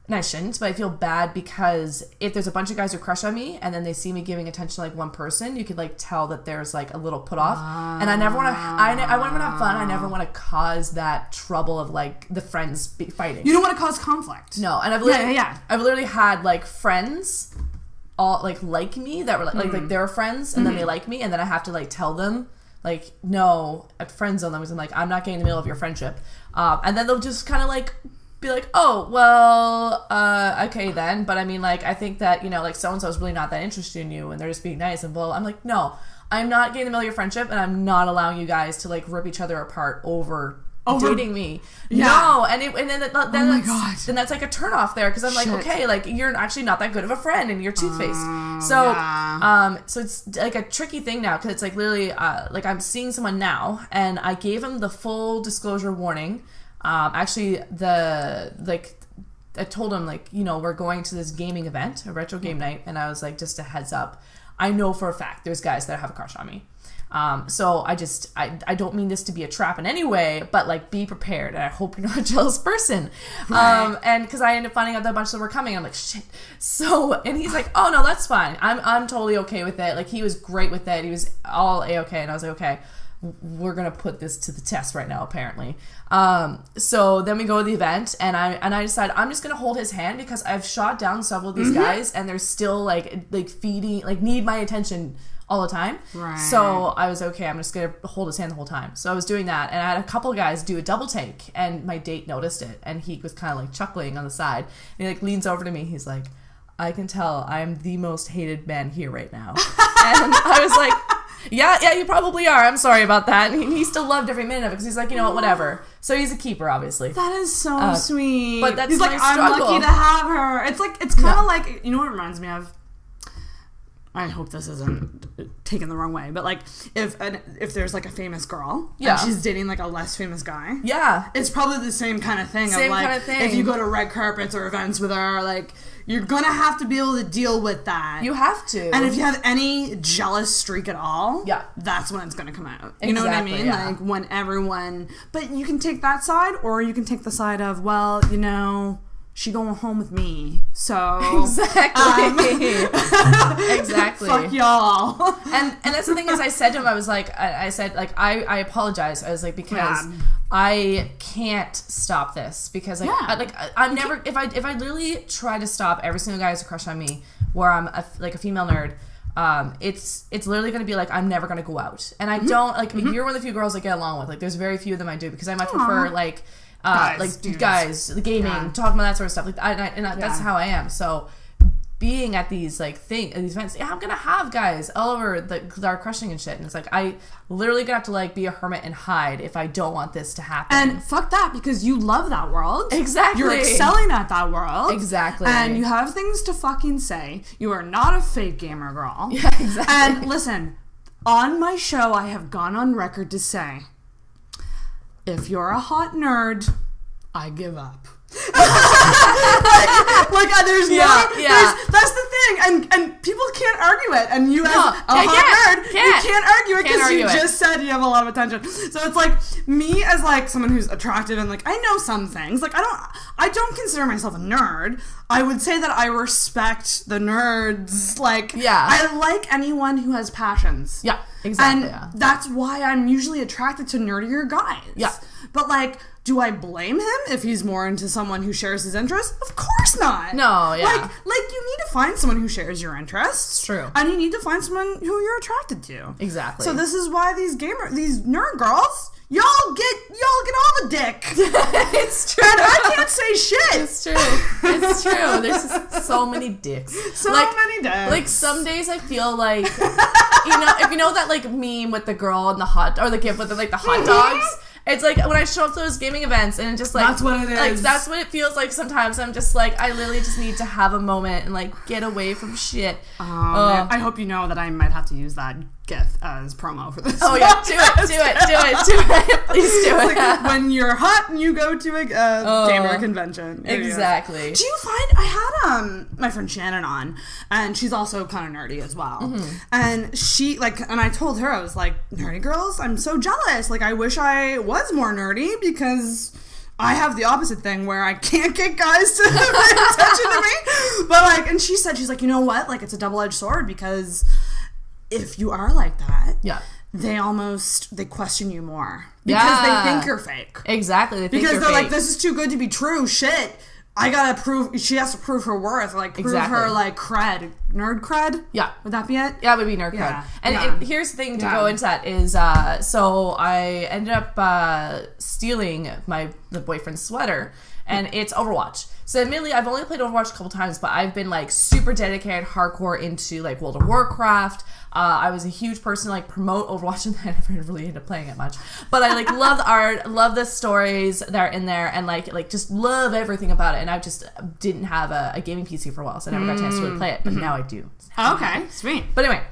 and I shouldn't, but I feel bad because if there's a bunch of guys who crush on me and then they see me giving attention to like one person, you could like tell that there's like a little put off. And I never want to, I want to have fun. I never want to cause that trouble of like the friends fighting. You don't want to cause conflict. No, and I've literally had like friends all like me that were like they're friends, and then they like me, and then I have to like tell them like, no, at friend zone them, because I'm like, I'm not getting in the middle of your friendship, and then they'll just kind of like be like, oh well, okay then, but I mean like I think that, you know, like so and so is really not that interested in you and they're just being nice and blah. I'm like, no, I'm not getting in the middle of your friendship, and I'm not allowing you guys to like rip each other apart over dating me. Yeah. No, then that's like a turnoff there, because I'm like, okay, like you're actually not that good of a friend and you're toothpaste. So so it's like a tricky thing now, because it's like literally like I'm seeing someone now, and I gave him the full disclosure warning. Actually I told him like, you know, we're going to this gaming event, a retro game night, and I was like, just a heads up, I know for a fact there's guys that have a crush on me. So I don't mean this to be a trap in any way, but like be prepared, and I hope you're not a jealous person. Right. And because I ended up finding out that a bunch of them were coming, I'm like, shit. So, and he's like, oh no, that's fine. I'm totally okay with it. Like he was great with it. He was all A-okay, and I was like, okay, we're gonna put this to the test right now, apparently. So then we go to the event, and I decide I'm just gonna hold his hand, because I've shot down several of these guys, and they're still like feeding, like need my attention all the time. Right. So I was okay, I'm just gonna hold his hand the whole time. So I was doing that, and I had a couple guys do a double take, and my date noticed it, and he was kind of like chuckling on the side, and he like leans over to me, he's like, I can tell I'm the most hated man here right now. And I was like, yeah, you probably are. I'm sorry about that. And he still loved every minute of it, because he's like, you know what, whatever. So he's a keeper, obviously. That is so sweet. But that's he's my like, struggle. I'm lucky to have her. It's like, it's kind of like, you know what it reminds me of? I hope this isn't taken the wrong way, but like if there's like a famous girl, and she's dating like a less famous guy, it's probably the same kind of thing. If you go to red carpets or events with her, like you're gonna have to be able to deal with that. You have to. And if you have any jealous streak at all, that's when it's gonna come out. You know what I mean? Yeah. Like when everyone, but you can take that side, or you can take the side of, well, you know, she going home with me. So Exactly. Exactly. Fuck y'all. And that's the thing is I said to him, I said I apologize. I was like, because I can't stop this because I'm never if I literally try to stop every single guy who's a crush on me where I'm a female nerd, it's literally going to be like I'm never going to go out. And I don't like you're one of the few girls I get along with. Like there's very few of them I do because I much prefer guys, the gaming, talking about that sort of stuff. Like that's how I am. So being at these these events, I'm gonna have guys all over that are crushing and shit, and it's like I literally gonna have to be a hermit and hide if I don't want this to happen. And fuck that, because you love that world. Exactly, you're excelling at that world. Exactly, and you have things to fucking say. You are not a fake gamer girl. Yeah, exactly. And listen, on my show, I have gone on record to say, if you're a hot nerd, I give up. There's that's the thing, and people can't argue it, and you as a hot nerd, you can't argue it because you just said you have a lot of attention. So it's like me as someone who's attractive and I know some things. I don't consider myself a nerd. I would say that I respect the nerds. I like anyone who has passions. Yeah, exactly. And that's why I'm usually attracted to nerdier guys. Yeah, but do I blame him if he's more into someone who shares his interests? Of course not. No, yeah. You need to find someone who shares your interests. True. And you need to find someone who you're attracted to. Exactly. So this is why these nerd girls, y'all get all the dick. It's true. And I can't say shit. It's true. It's true. There's just so many dicks. So many dicks. Some days I feel like if you know that meme with the girl and the hot or the kid with the hot dogs. It's when I show up to those gaming events and it's just that's what it is. That's what it feels like sometimes. I'm just I literally just need to have a moment and get away from shit. Man. I hope you know that I might have to use that GIF as promo for this. Oh yeah, do it. Please do it. When you're hot and you go to a gamer convention. Exactly. Do you find I had my friend Shannon on, and she's also kind of nerdy as well. Mm-hmm. And she and I told her, I was like, nerdy girls, I'm so jealous. I wish I was more nerdy because I have the opposite thing where I can't get guys to pay attention to me. But and she said, she's like, you know what? It's a double-edged sword because if you are like that, they question you more because they think you're fake. Exactly, they think because you're they're fake. This is too good to be true. Shit, I gotta prove. She has to prove her worth. Prove her cred, nerd cred. Yeah, would that be it? Yeah, it would be nerd cred. And here's the thing to go into that is so I ended up stealing the boyfriend's sweater. And it's Overwatch. So admittedly, I've only played Overwatch a couple times, but I've been super dedicated, hardcore into World of Warcraft. I was a huge person to promote Overwatch, and I never really ended up playing it much. But I love the art, love the stories that are in there, and just love everything about it. And I just didn't have a gaming PC for a while, so I never got a chance to really play it. But now I do. Okay, sweet. But anyway.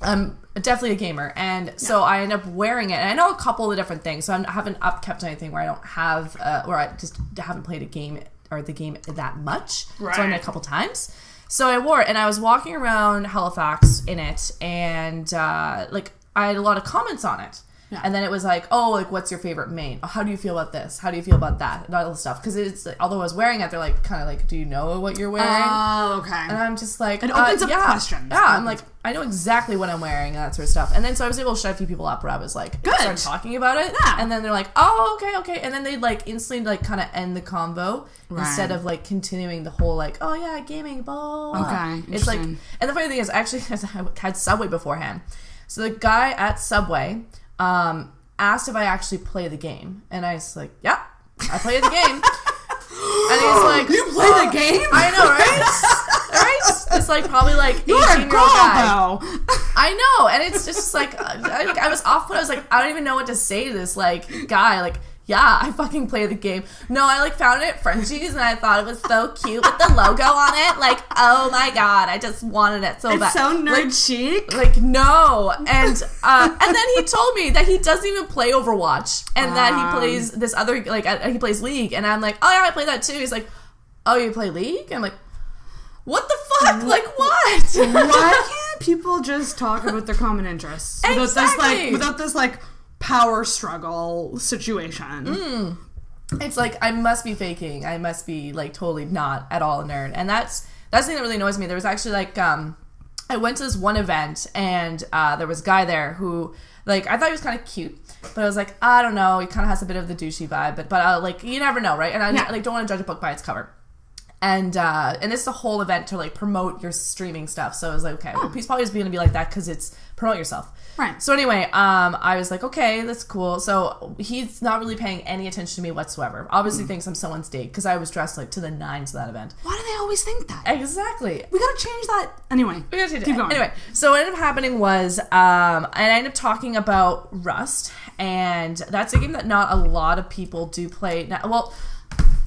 I'm definitely a gamer, and so I end up wearing it. And I know a couple of different things, so I haven't upkept anything where I don't have, or I just haven't played a game or the game that much. Right. So I met a couple times. So I wore it, and I was walking around Halifax in it, and I had a lot of comments on it. Yeah. And then it was what's your favorite main? How do you feel about this? How do you feel about that? And all this stuff. Because it's, although I was wearing it, they're kind of do you know what you're wearing? Oh, okay. And I'm just it opens up questions. Yeah, I'm I know exactly what I'm wearing and that sort of stuff. And then so I was able to shut a few people up where I was started talking about it. Yeah. And then they're oh, okay. And then they'd instantly kind of end the convo instead of continuing the whole oh yeah, gaming, blah, blah, blah. Okay. It's and the funny thing is actually I had Subway beforehand. So the guy at Subway asked if I actually play the game, and I was yeah, I play the game. And he's you play the game? I know, right? Right? It's probably 18-year-old guy. I know, and it's just I was off put. I was I don't even know what to say to this guy. Yeah, I fucking play the game. No, I found it at Frenchie's and I thought it was so cute with the logo on it. Oh my god, I just wanted it so bad. It's so nerd chic. No. And then he told me that he doesn't even play Overwatch and that he plays this other he plays League, and I'm oh yeah, I play that too. He's oh, you play League? And I'm what the fuck? What? Why can't people just talk about their common interests exactly. without this power struggle situation? it's like, I must be faking. I must be like totally not at all a nerd. And that's the thing that really annoys me. There was actually like, I went to this one event and there was a guy there who, like, I thought he was kind of cute, but I was like, I don't know, he kind of has a bit of the douchey vibe, but like, you never know, right? And I like don't want to judge a book by its cover. And this is a whole event to like promote your streaming stuff. So I was like, okay, well, he's probably just going to be like that because it's promote yourself. Right. So anyway, I was like, okay, that's cool. So he's not really paying any attention to me whatsoever. Obviously thinks I'm someone's date because I was dressed like to the nines to that event. Why do they always think that? Exactly. We gotta change that. Anyway, we gotta change keep it. going. Anyway, so what ended up happening was, and I ended up talking about Rust, and that's a game that not a lot of people do play. Now, well,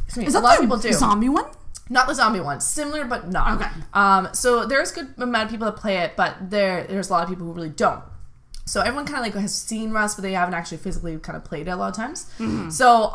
excuse me, a lot of people do. Zombie one? Not the zombie one. Similar, but not. Okay. So there's a good amount of people that play it, but there's a lot of people who really don't. So everyone kind of like has seen Rust, but they haven't actually physically kind of played it a lot of times. Mm-hmm. So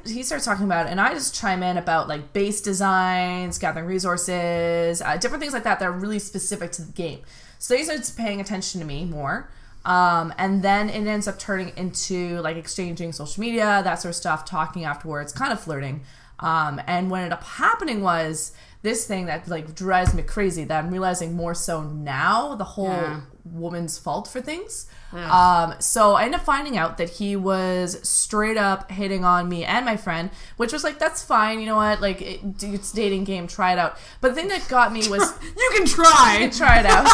he starts talking about it, and I just chime in about like base designs, gathering resources, different things like that are really specific to the game. So he starts paying attention to me more. And then it ends up turning into like exchanging social media, that sort of stuff, talking afterwards, kind of flirting. And what ended up happening was this thing that like drives me crazy that I'm realizing more so now, the whole woman's fault for things. So I ended up finding out that he was straight up hitting on me and my friend, which was like, that's fine, you know what, like it's a dating game, try it out. But the thing that got me was you can try it out.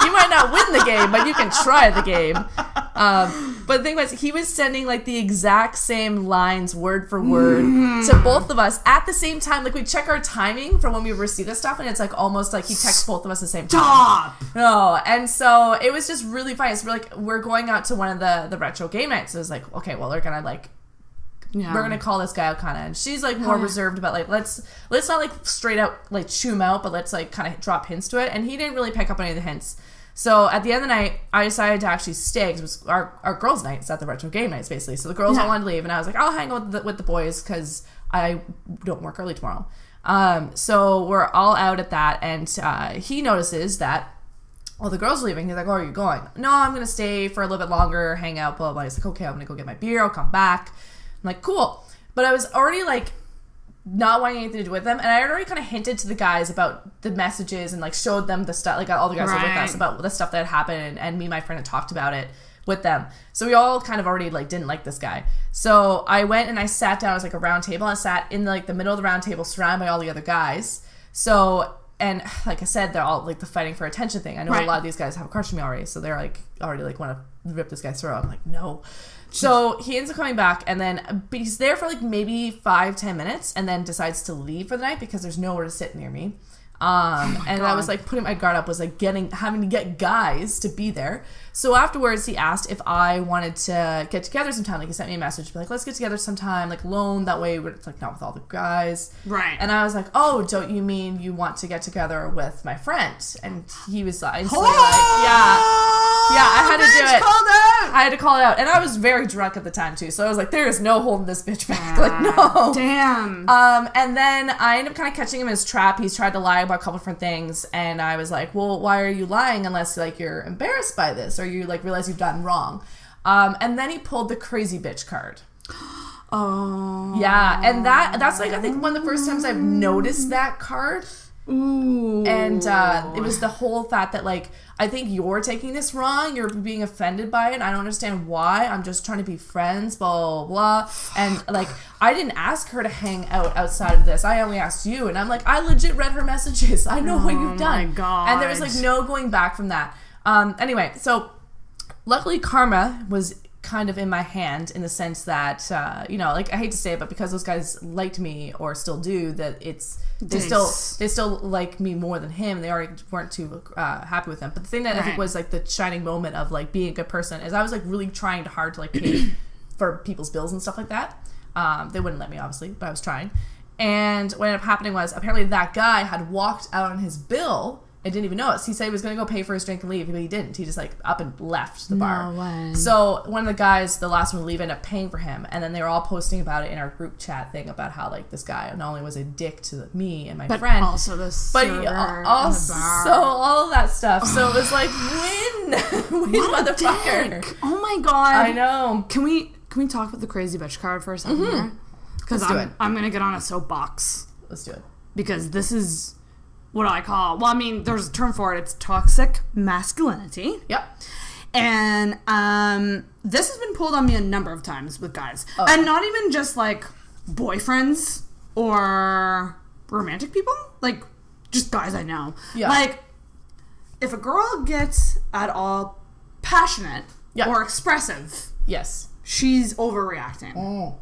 You might not win the game, but you can try the game. But the thing was, he was sending like the exact same lines word for word to both of us at the same time. Like we check our timing for when we receive this stuff, and it's like almost like he texts both of us at the same time. Stop! No, and so it was just really funny. So we're going out to one of the retro game nights. So it was like, okay, well, we're gonna like we're gonna call this guy out kind of, and she's like more reserved about like let's not like straight out like chew him out, but let's like kind of drop hints to it. And he didn't really pick up any of the hints. So at the end of the night, I decided to actually stay because it was our girls' nights at the retro game nights, basically. So the girls all wanted to leave, and I was like, I'll hang out with the boys because I don't work early tomorrow. So we're all out at that, and he notices that the girls are leaving. He's like, oh, are you going? No, I'm going to stay for a little bit longer, hang out, blah, blah. He's like, okay, I'm going to go get my beer. I'll come back. I'm like, cool. But I was already like not wanting anything to do with them, and I had already kind of hinted to the guys about the messages and like showed them the stuff, like all the guys were with us about the stuff that had happened, and me and my friend had talked about it with them. So we all kind of already like didn't like this guy. So I went and I sat down. It was like a round table. I sat in like the middle of the round table surrounded by all the other guys. So, and like I said, they're all like the fighting for attention thing. I know a lot of these guys have a crush on me already, so they're like already like want to rip this guy's throat. I'm like, no. So he ends up coming back, and then he's there for like maybe 5-10 minutes, and then decides to leave for the night because there's nowhere to sit near me. And I was like putting my guard up, was like having to get guys to be there. So afterwards he asked if I wanted to get together sometime. Like he sent me a message, be like, let's get together sometime, like alone, that way we're like not with all the guys. Right. And I was like, oh, don't you mean you want to get together with my friend? And he was instantly yeah, I had to do it. I had to call it out. And I was very drunk at the time too. So I was like, there is no holding this bitch back. Like, no. Damn. And then I ended up kind of catching him in his trap. He's tried to lie about a couple different things, and I was like, well, why are you lying unless like you're embarrassed by this or you like realize you've done wrong? And then he pulled the crazy bitch card. Oh. Yeah, and that's like I think one of the first times I've noticed that card. Ooh. And it was the whole fact that like, I think you're taking this wrong, you're being offended by it, and I don't understand why. I'm just trying to be friends, blah, blah, blah. And like, I didn't ask her to hang out outside of this. I only asked you. And I'm like, I legit read her messages. I know what you've done. Oh my God. And there was like no going back from that. Anyway, so luckily karma was kind of in my hand in the sense that, like I hate to say it, but because those guys liked me or still do, that they still like me more than him. They already weren't too happy with him. But the thing that I think was like the shining moment of like being a good person is I was like really trying hard to like pay for people's bills and stuff like that. They wouldn't let me obviously, but I was trying. And what ended up happening was apparently that guy had walked out on his bill and didn't even notice. He said he was going to go pay for his drink and leave, but he didn't. He just like up and left the bar. No way. So one of the guys, the last one to leave, ended up paying for him, and then they were all posting about it in our group chat thing about how like this guy not only was a dick to me and my friend, also the also all of that stuff. So it was like win motherfucker. Dick. Oh my God. I know. Can we talk about the crazy bitch card for a second here? because I'm going to get on a soapbox. Let's do it. Because this is what I call, well, I mean, there's a term for it. It's toxic masculinity. Yep. And this has been pulled on me a number of times with guys. Oh. And not even just like boyfriends or romantic people. Like, just guys I know. Yeah. Like, if a girl gets at all passionate or expressive, yes, she's overreacting. Oh.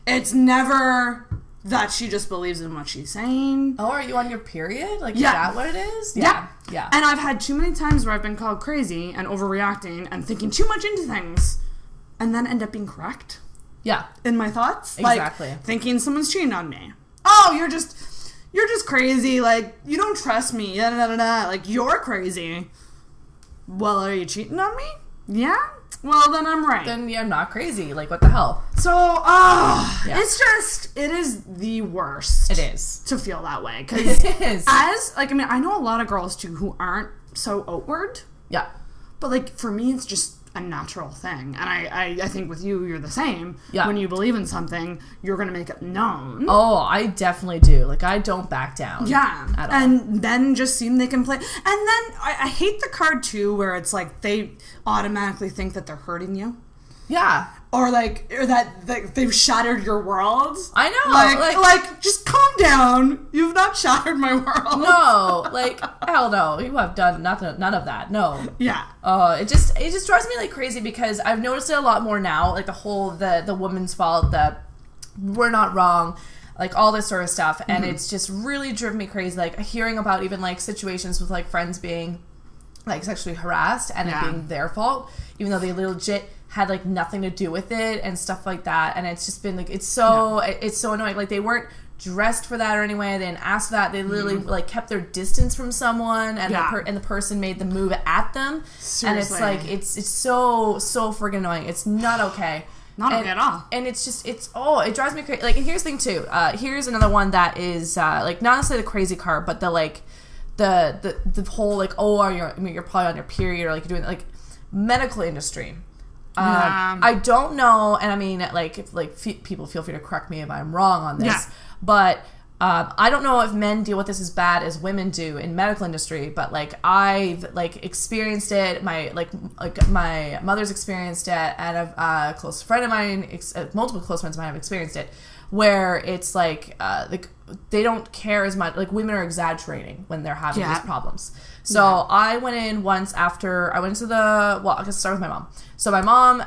It's never that she just believes in what she's saying. Oh, are you on your period? Like, is that what it is? Yeah. And I've had too many times where I've been called crazy and overreacting and thinking too much into things and then end up being correct. Yeah. In my thoughts. Exactly. Like, thinking someone's cheating on me. Oh, you're just crazy. Like, you don't trust me. Da, da, da, da. Like, you're crazy. Well, are you cheating on me? Yeah? Well, then I'm right. Then I'm not crazy. Like, what the hell? So, it is the worst. It is. To feel that way. Because it is. I know a lot of girls, too, who aren't so outward. Yeah. But, like, for me, it's just a natural thing. And I think with you're the same. Yeah. When you believe in something, you're going to make it known. Oh, I definitely do. Like, I don't back down. Yeah. At all. And then just seem they can play. And then I hate the card, too, where it's like they automatically think that they're hurting you. Yeah. Or that they've shattered your world. I know. Like, just calm down. You've not shattered my world. No. Like, hell no. You have done none of that. No. Yeah. It just drives me like crazy because I've noticed it a lot more now. Like the whole, the woman's fault, that we're not wrong, like all this sort of stuff. And it's just really driven me crazy. Like hearing about even like situations with like friends being like sexually harassed and it being their fault, even though they legit had like nothing to do with it and stuff like that. And it's just been like, it's so annoying. Like they weren't dressed for that or anyway. They didn't ask for that. They literally like kept their distance from someone and the person made the move at them. Seriously. And it's like, it's so friggin' annoying. It's not okay. Not okay at all. And it's just, it drives me crazy. Like, and here's the thing too. Here's another one that is like not necessarily the crazy card, but the like, the whole like, you're probably on your period or like you're doing like medical industry. I don't know, and I mean, like, if people feel free to correct me if I'm wrong on this, but I don't know if men deal with this as bad as women do in medical industry, but like I've like experienced it. My mother's experienced it, and a close friend of mine, multiple close friends of mine have experienced it, where it's like they don't care as much. Like women are exaggerating when they're having these problems. So I went in once after I went to I guess start with my mom. So my mom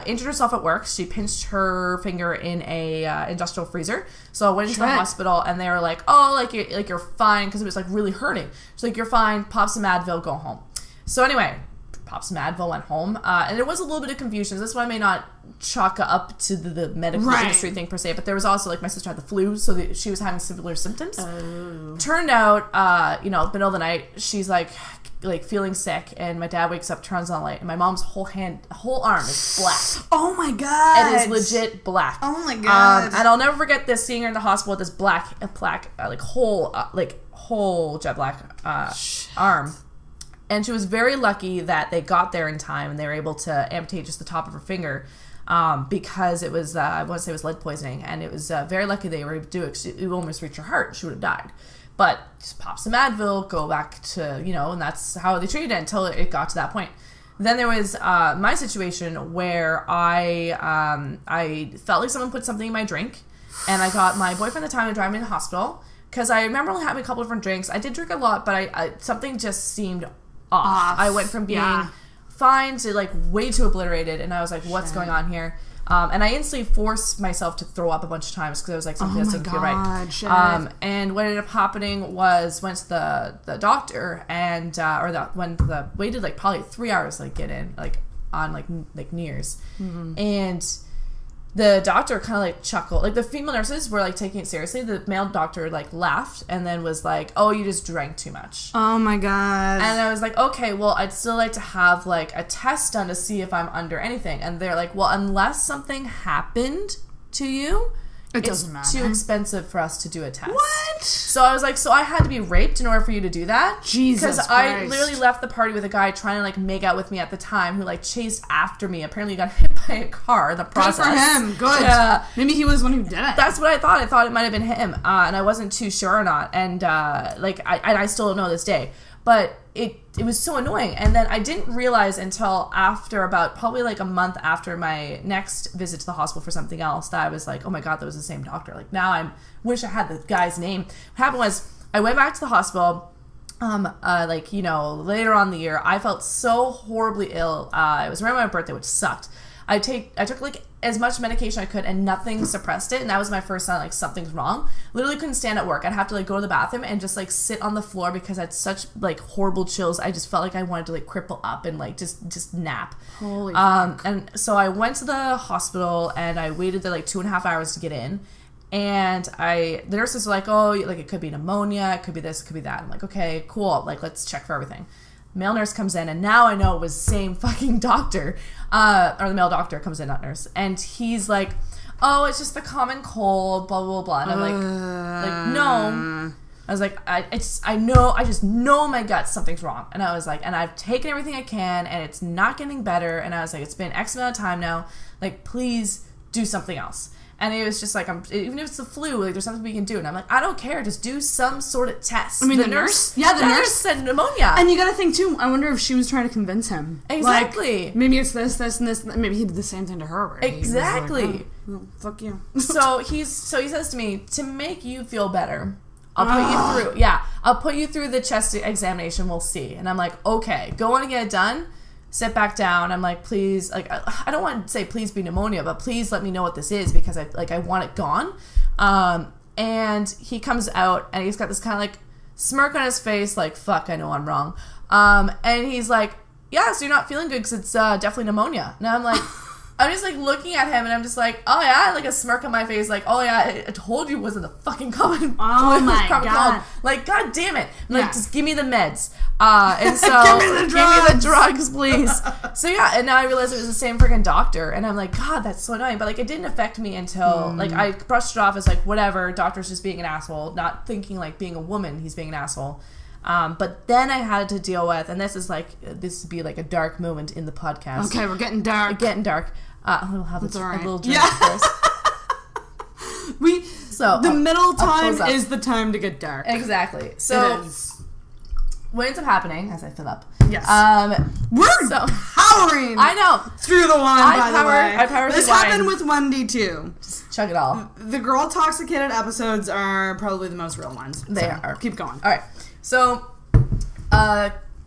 injured herself at work. She pinched her finger in a industrial freezer. So I went into the hospital and they were like, "Oh, you're fine," because it was like really hurting. She's like, "You're fine. Pop some Advil, go home." So anyway, popped some Advil, went home, and there was a little bit of confusion. This one I may not chalk up to the medical industry thing per se, but there was also like my sister had the flu, so she was having similar symptoms. Turned out, middle of the night, she's like feeling sick, and my dad wakes up, turns on the light, and my mom's whole arm is black. Oh my god! It is legit black. Oh my god! And I'll never forget this, seeing her in the hospital with this black whole jet black arm. And she was very lucky that they got there in time and they were able to amputate just the top of her finger because it was, I want to say it was lead poisoning. And it was very lucky they were able to do it. It almost reached her heart. She would have died. But just pop some Advil, go back to, and that's how they treated it until it got to that point. Then there was my situation where I felt like someone put something in my drink. And I got my boyfriend at the time to drive me to the hospital. Because I remember only having a couple different drinks. I did drink a lot, but I something just seemed off. I went from being fine to like way too obliterated, and I was like, "What's going on here?" And I instantly forced myself to throw up a bunch of times because I was like, "Something that doesn't feel right." And what ended up happening was went to the doctor, and waited like probably 3 hours to like get in on New Year's, and the doctor kind of like chuckled. Like the female nurses were like taking it seriously. The male doctor like laughed and then was like, "Oh, you just drank too much." Oh my god. And I was like, "Okay, well, I'd still like to have like a test done to see if I'm under anything." And they're like, "Well, unless something happened to you, it doesn't matter. Too expensive for us to do a test." What? So I was like, so I had to be raped in order for you to do that? Jesus Christ. Because I literally left the party with a guy trying to like make out with me at the time who like chased after me. Apparently he got hit by by a car in the process. Good for him. Good. Yeah. Maybe he was the one who did it. That's what I thought. I thought it might have been him, and I wasn't too sure or not. And I still don't know this day. But it was so annoying. And then I didn't realize until after about probably like a month after my next visit to the hospital for something else that I was like, oh my God, that was the same doctor. Like now I wish I had the guy's name. What happened was I went back to the hospital. Later on in the year, I felt so horribly ill. It was around my birthday, which sucked. I took like as much medication I could and nothing suppressed it, and that was my first sign like something's wrong. Literally couldn't stand at work. I'd have to like go to the bathroom and just like sit on the floor because I had such like horrible chills. I just felt like I wanted to like cripple up and like just nap. Holy fuck. And so I went to the hospital and I waited there like 2.5 hours to get in. And the nurses were like, oh, like it could be pneumonia, it could be this, it could be that. I'm like, okay, cool. Like, let's check for everything. Male nurse comes in, and now I know it was the same fucking doctor, or the male doctor comes in, not nurse. And he's like, oh, it's just the common cold, blah, blah, blah. And I'm like, no. I was like, I just know in my gut something's wrong. And I was like, and I've taken everything I can, and it's not getting better. And I was like, it's been X amount of time now. Like, please do something else. And it was just like, even if it's the flu, like there's something we can do. And I'm like, I don't care, just do some sort of test. I mean, the nurse? Yeah, the nurse said pneumonia. And you gotta think too, I wonder if she was trying to convince him. Exactly. Like, maybe it's this, and this. Maybe he did the same thing to her. Exactly. Like, oh, fuck you. So he says to me, to make you feel better, I'll put you through. Yeah, I'll put you through the chest examination. We'll see. And I'm like, okay, go on and get it done. Sit back down. I'm like, please, like, I don't want to say please be pneumonia, but please let me know what this is because I want it gone. And he comes out and he's got this kind of like smirk on his face, like, fuck, I know I'm wrong. And he's like, yeah, so you're not feeling good because it's definitely pneumonia. And I'm like, I'm just like looking at him and I'm just like, oh yeah, like a smirk on my face, like, oh yeah, I told you it wasn't the fucking common. Oh my God. Cold. Like, God damn it. I'm like, just give me the meds. And so give me the drugs, please. So yeah, and now I realized it was the same freaking doctor, and I'm like, God, that's so annoying. But like, it didn't affect me until like I brushed it off as like, whatever, doctor's just being an asshole, not thinking like being a woman, he's being an asshole. But then I had to deal with, and this would be like a dark moment in the podcast. Okay, we're getting dark. We'll have a little drink first. The middle time is the time to get dark. Exactly. So what ends up happening as I fill up? Yes. We're powering. I know through the wine. I powered this the wine. happened with Wendy too. Just chug it all. The Girltalksicated episodes are probably the most real ones. They are. Keep going. All right. So,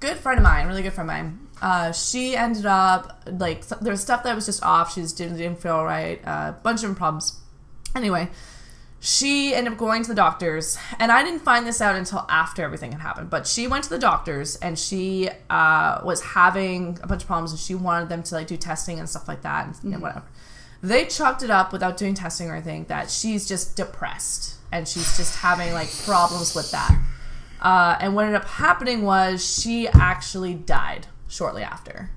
good friend of mine, really good friend of mine. She ended up like there's stuff that was just off. She just didn't feel right. Bunch of problems. Anyway. She ended up going to the doctors, and I didn't find this out until after everything had happened, but she went to the doctors, and she was having a bunch of problems, and she wanted them to like do testing and stuff like that, and whatever. They chalked it up without doing testing or anything that she's just depressed, and she's just having like problems with that. And what ended up happening was she actually died shortly after.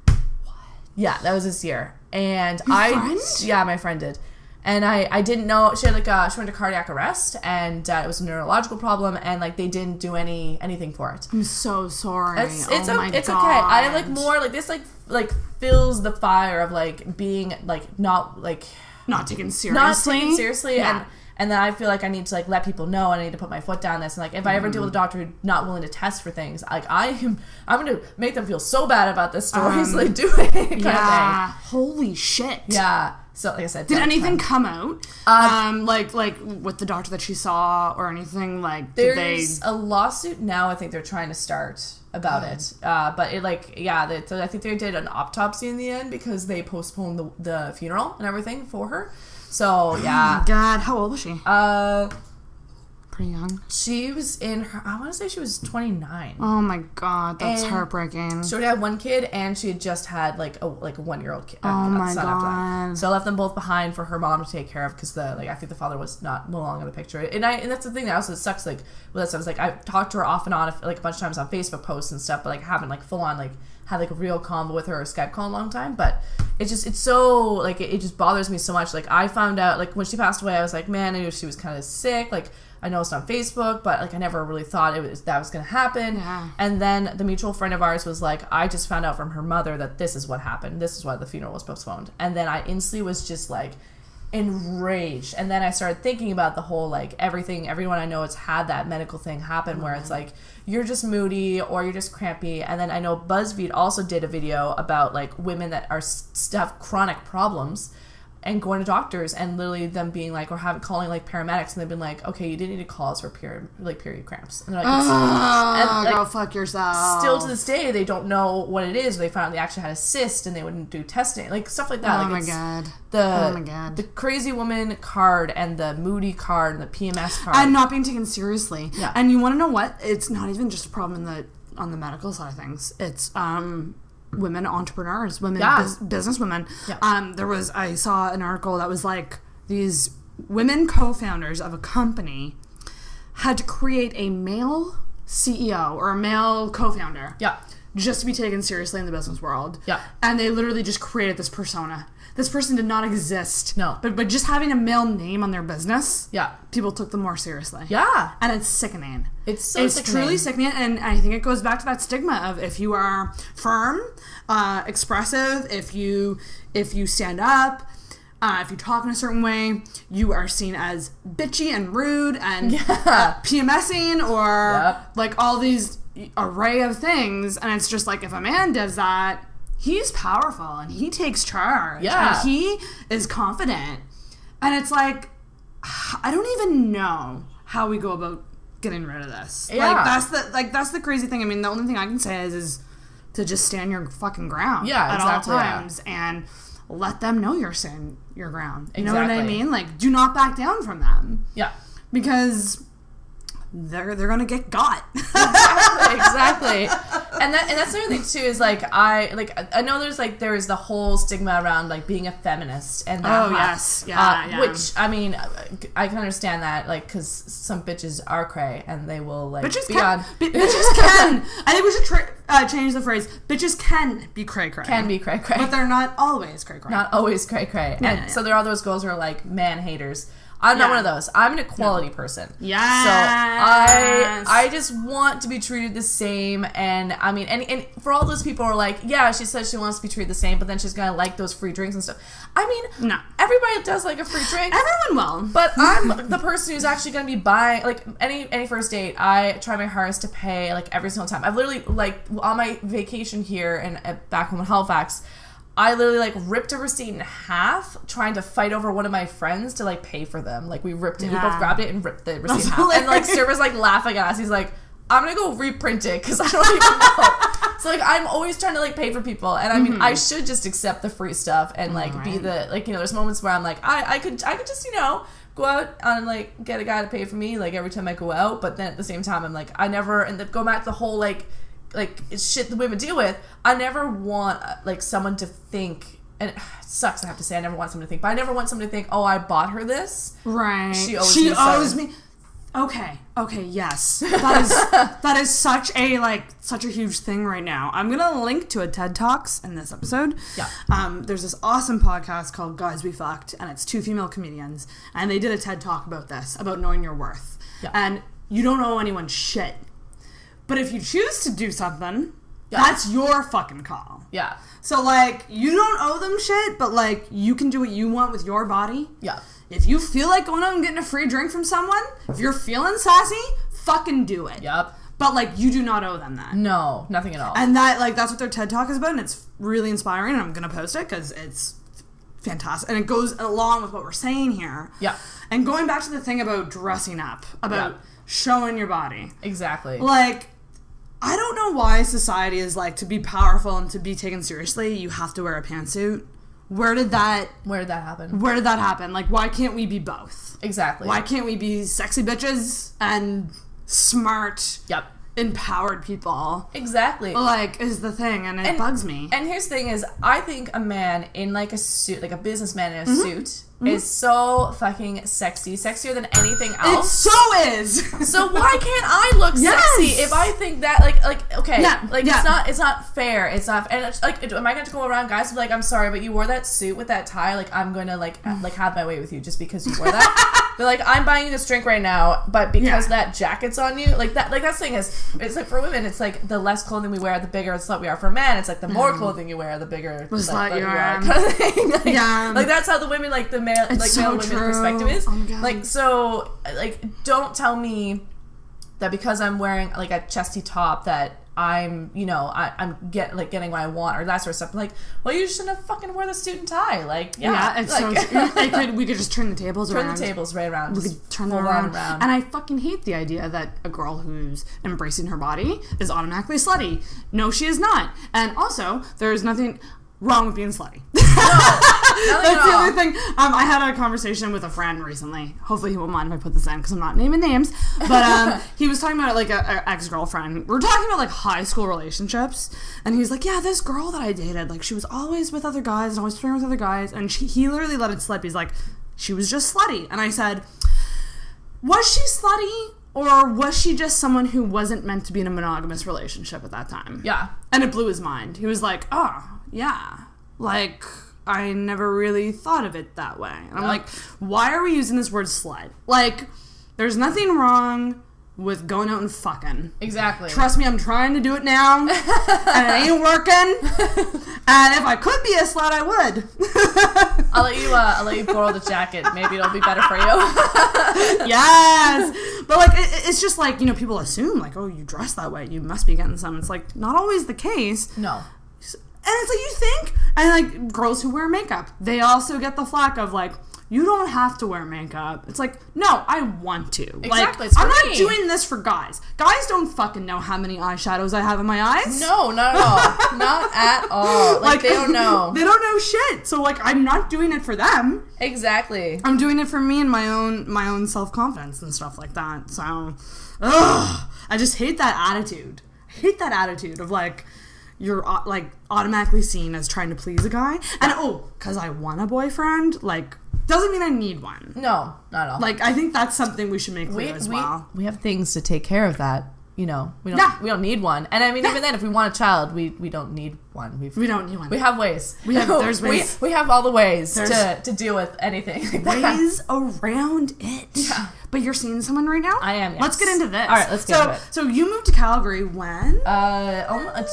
What? Yeah, that was this year. And my friend did. And I didn't know, she had she went to cardiac arrest, and it was a neurological problem, and like they didn't do anything for it. I'm so sorry. It's okay. I like more like this like fills the fire of like being like not taken seriously. Yeah. And then I feel like I need to like let people know, and I need to put my foot down this. And like if I ever deal with a doctor who's not willing to test for things, like I'm gonna make them feel so bad about this story, so they do it. Kind of thing. Holy shit. Yeah. So like I said, did anything come out? Like with the doctor that she saw or anything? Like there's a lawsuit now. I think they're trying to start about it. But it I think they did an autopsy in the end because they postponed the funeral and everything for her. So yeah. Oh my God, how old was she? Pretty young. She was I want to say she was 29. Oh my God, that's heartbreaking. She already had one kid, and she had just had like a 1-year-old kid. Oh my God. So I left them both behind for her mom to take care of because I think the father was no longer in the picture. And that's the thing that also sucks. Like with that stuff, is like I've talked to her off and on like a bunch of times on Facebook posts and stuff, but like haven't like full on like had like a real convo with her or Skype call in a long time, but it's so like it just bothers me so much. Like I found out like when she passed away, I was like, man, I knew she was kind of sick. Like I know it's on Facebook, but like I never really thought that was gonna happen. Yeah. And then the mutual friend of ours was like, I just found out from her mother that this is what happened. This is why the funeral was postponed. And then I instantly was just like enraged. And then I started thinking about the whole like everyone I know has had that medical thing happen where it's like you're just moody or you're just crampy. And then I know BuzzFeed also did a video about like women that have chronic problems and going to doctors and literally them being like, or calling like paramedics, and they've been like, okay, you didn't need to call us for period cramps. And they're like, go fuck yourself. Still to this day, they don't know what it is. They found out they actually had a cyst and they wouldn't do testing, like stuff like that. Oh like, my god. The crazy woman card and the moody card and the PMS card. And not being taken seriously. Yeah. And you want to know what? It's not even just a problem on the medical side of things. It's women entrepreneurs, women business women. Yeah. I saw an article that was like these women co-founders of a company had to create a male CEO or a male co-founder. Yeah. Just to be taken seriously in the business world. Yeah. And they literally just created this persona. This person did not exist. No. But just having a male name on their business, Yeah. people took them more seriously. Yeah. And it's sickening. It's so It's sickening. truly sickening, and I think it goes back to that stigma of if you are firm, expressive, if you stand up, if you talk in a certain way, you are seen as bitchy and rude and PMSing or like all these array of things. And it's just like if a man does that, he's powerful and he takes charge. Yeah. And he is confident. And it's like, I don't even know how we go about getting rid of this. Yeah. That's the crazy thing. I mean, the only thing I can say is to just stand your fucking ground at exactly, all times and let them know you're standing your ground. You know what I Exactly. mean? Like, do not back down from them. Yeah. Because they're gonna get got. Exactly. And that's the other thing too is like I know there's the whole stigma around like being a feminist and that which I mean I can understand that like because some bitches are cray and they will like Bitches be can. on Bitches can. I think we should change the phrase. Bitches can be cray cray. can be cray cray, but they're not always cray cray. not always cray cray. And so there are those girls who are like man haters. I'm not one of those. I'm an equality person. Yes. So I just want to be treated the same. And I mean, and for all those people who are like, yeah, she says she wants to be treated the same, but then she's going to like those free drinks and stuff. I mean, no. Everybody does like a free drink. Everyone will. But I'm the person who's actually going to be buying, like, any first date, I try my hardest to pay, like, every single time. I've literally, like, on my vacation here and back home in Halifax, I literally, like, ripped a receipt in half trying to fight over one of my friends to, like, pay for them. Like, we ripped it. We both grabbed it and ripped the receipt in half. Hilarious. And, like, server's, like, laughing at us. He's like, I'm going to go reprint it because I don't even know. So, like, I'm always trying to, like, pay for people. And, I mean, I should just accept the free stuff and, like, be the, like, you know, there's moments where I'm like, I could just, you know, go out and, like, get a guy to pay for me, like, every time I go out. But then at the same time, I'm like, I never, and go back to the whole, like shit the women deal with. I never want, like, someone to think, and it sucks I have to say I never want someone to think, but I never want someone to think, oh, I bought her this. Right. She owes me. Okay, yes. That is such a huge thing right now. I'm gonna link to a TED Talks in this episode. Yeah. There's this awesome podcast called Guys We Fucked, and it's 2 female comedians, and they did a TED Talk about this, about knowing your worth. Yeah. And you don't owe anyone shit. But if you choose to do something, that's your fucking call. Yeah. So, like, you don't owe them shit, but, like, you can do what you want with your body. Yeah. If you feel like going out and getting a free drink from someone, if you're feeling sassy, fucking do it. Yep. But, like, you do not owe them that. No, nothing at all. And that, like, that's what their TED Talk is about, and it's really inspiring, and I'm going to post it because it's fantastic. And it goes along with what we're saying here. Yeah. And going back to the thing about dressing up, about showing your body. Exactly. Like, I don't know why society is like, to be powerful and to be taken seriously, you have to wear a pantsuit. Where did that happen? Like, why can't we be both? Exactly. Why can't we be sexy bitches and smart? Yep. empowered people. Exactly. Like, is the thing, and it bugs me. And here's the thing is, I think a man in like a suit, like a businessman in a suit, is so fucking sexy. Sexier than anything else. It so is. So why can't I look sexy if I think that, okay, it's not fair. It's not, and it's like, am I going to go around guys and be like, I'm sorry, but you wore that suit with that tie, like, I'm going to, like have my way with you just because you wore that? They're like, I'm buying you this drink right now, but because that jacket's on you, that's the thing is, it's like for women, it's like the less clothing we wear, the bigger a slut we are. For men, it's like the more clothing you wear, the bigger the slut you are. Kind of thing. Like that's how the women, like the male, like so male women's perspective is. Oh my God. Like so, like don't tell me that because I'm wearing like a chesty top that I'm, I'm getting what I want or that sort of stuff. Like, well, you shouldn't have fucking wore the suit and tie. Like, it's like, so we could just turn the tables around. Turn the tables right around. We could turn them around. And I fucking hate the idea that a girl who's embracing her body is automatically slutty. No, she is not. And also, there's nothing wrong with being slutty. That's the other thing. I had a conversation with a friend recently. Hopefully he won't mind if I put this in because I'm not naming names. But he was talking about like a ex-girlfriend. We're talking about like high school relationships, and he's like, yeah, this girl that I dated, like she was always with other guys and always flirting with other guys, and he literally let it slip. He's like, she was just slutty. And I said, was she slutty? Or was she just someone who wasn't meant to be in a monogamous relationship at that time? Yeah. And it blew his mind. He was like, oh, yeah. Like, I never really thought of it that way. And I'm like, why are we using this word slut? Like, there's nothing wrong with going out and fucking. Exactly. Trust me, I'm trying to do it now, and it ain't working. And if I could be a slut, I would. I'll let you borrow the jacket. Maybe it'll be better for you. Yes. But like, it's just like, people assume like, oh, you dress that way, you must be getting some. It's like not always the case. No. And it's like, you think, and like girls who wear makeup, they also get the flack of like, you don't have to wear makeup. It's like, no, I want to. Exactly. Like, I'm not doing this for guys. Guys don't fucking know how many eyeshadows I have in my eyes. No, not at all. Not at all. Like they don't know. They don't know shit. So like, I'm not doing it for them. Exactly. I'm doing it for me and my own self-confidence and stuff like that. So, I just hate that attitude. I hate that attitude of like, you're like automatically seen as trying to please a guy. And because I want a boyfriend, like, doesn't mean I need one. No, not at all. Like, I think that's something we should make clear as well. We have things to take care of that. We don't need one. And I mean, even then, if we want a child, we don't need one. We don't need one. We have ways. There's ways. We have all the ways to deal with anything. Like ways around it. Yeah. But you're seeing someone right now? I am, yes. Let's get into this. All right, let's get into it. So you moved to Calgary when? I feel like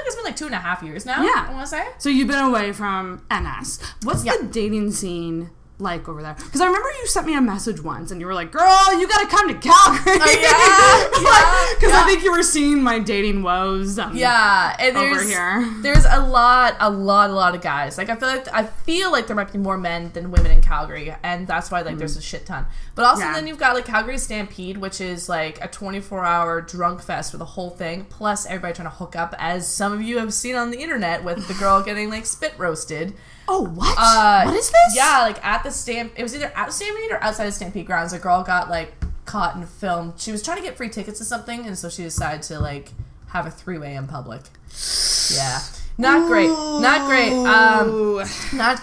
it's been like 2.5 years now. Yeah. I want to say. So you've been away from NS. What's the dating scene like over there? Because I remember you sent me a message once and you were like, girl, you gotta come to Calgary. Because I think you were seeing my dating woes and over here. There's a lot of guys. Like I feel like there might be more men than women in Calgary, and that's why like there's a shit ton. But also then you've got like Calgary Stampede, which is like a 24-hour drunk fest for the whole thing, plus everybody trying to hook up, as some of you have seen on the internet with the girl getting like spit roasted. Oh, what? What is this? Yeah, like it was either at the Stampede or outside the Stampede grounds. A girl got like caught and filmed. She was trying to get free tickets to something, and so she decided to like have a 3-way in public. Yeah. Not great. Not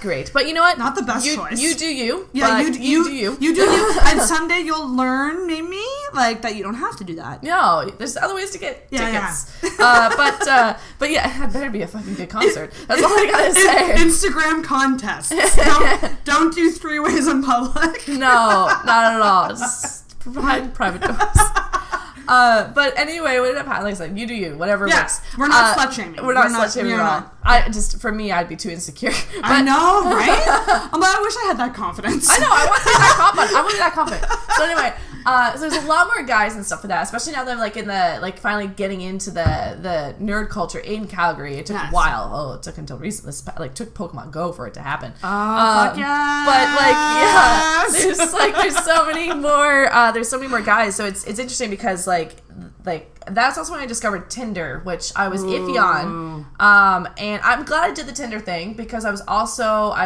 great. But you know what? Not the best choice. You do you. Yeah, you do you. You do you. And someday you'll learn, maybe, like, that you don't have to do that. No, there's other ways to get tickets. But yeah, it better be a fucking good concert. That's all I gotta say. Instagram contests. Don't do 3-ways in public. No, not at all. Just provide private doors. But anyway, what ended up happening? Like I said, you do you, whatever works. We're not slut shaming. We're not slut shaming at all. For me, I'd be too insecure. But, I know, right? I wish I had that confidence. I know, I want to be that confident. So anyway, so there's a lot more guys and stuff for that, especially now that I'm like in the, like finally getting into the nerd culture in Calgary. It took a while. Oh, it took until recently. Like took Pokemon Go for it to happen. Oh, fuck yeah. But like, there's so many more guys. So it's interesting because like like that's also when I discovered Tinder, which I was iffy on. And I'm glad I did the Tinder thing because I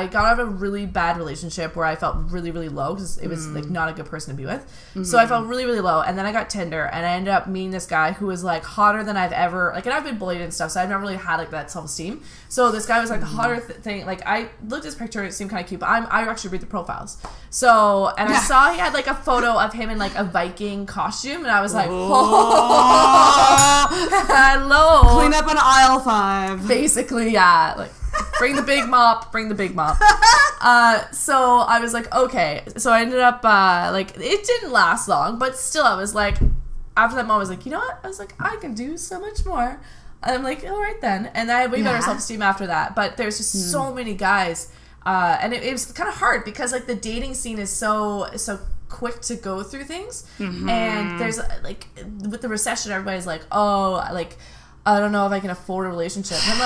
got out of a really bad relationship where I felt really, really low because it was like not a good person to be with. So I felt really, really low. And then I got Tinder and I ended up meeting this guy who was like hotter than I've ever, like, and I've been bullied and stuff, so I've never really had like that self-esteem. So this guy was like the hotter thing. Like I looked at his picture and it seemed kind of cute, but I actually read the profiles. So, and I saw he had like a photo of him in like a Viking costume and I was like, hello. Clean up an aisle 5. Basically, yeah. Like, bring the big mop. So I was like, okay. So I ended up, like, it didn't last long, but still I was like, after that moment, I was like, you know what? I was like, I can do so much more. And I'm like, all right then. And I had way better self-esteem after that. But there's just so many guys. And it was kind of hard because, like, the dating scene is so quick to go through things, and there's like with the recession everybody's like, oh, like I don't know if I can afford a relationship, and I'm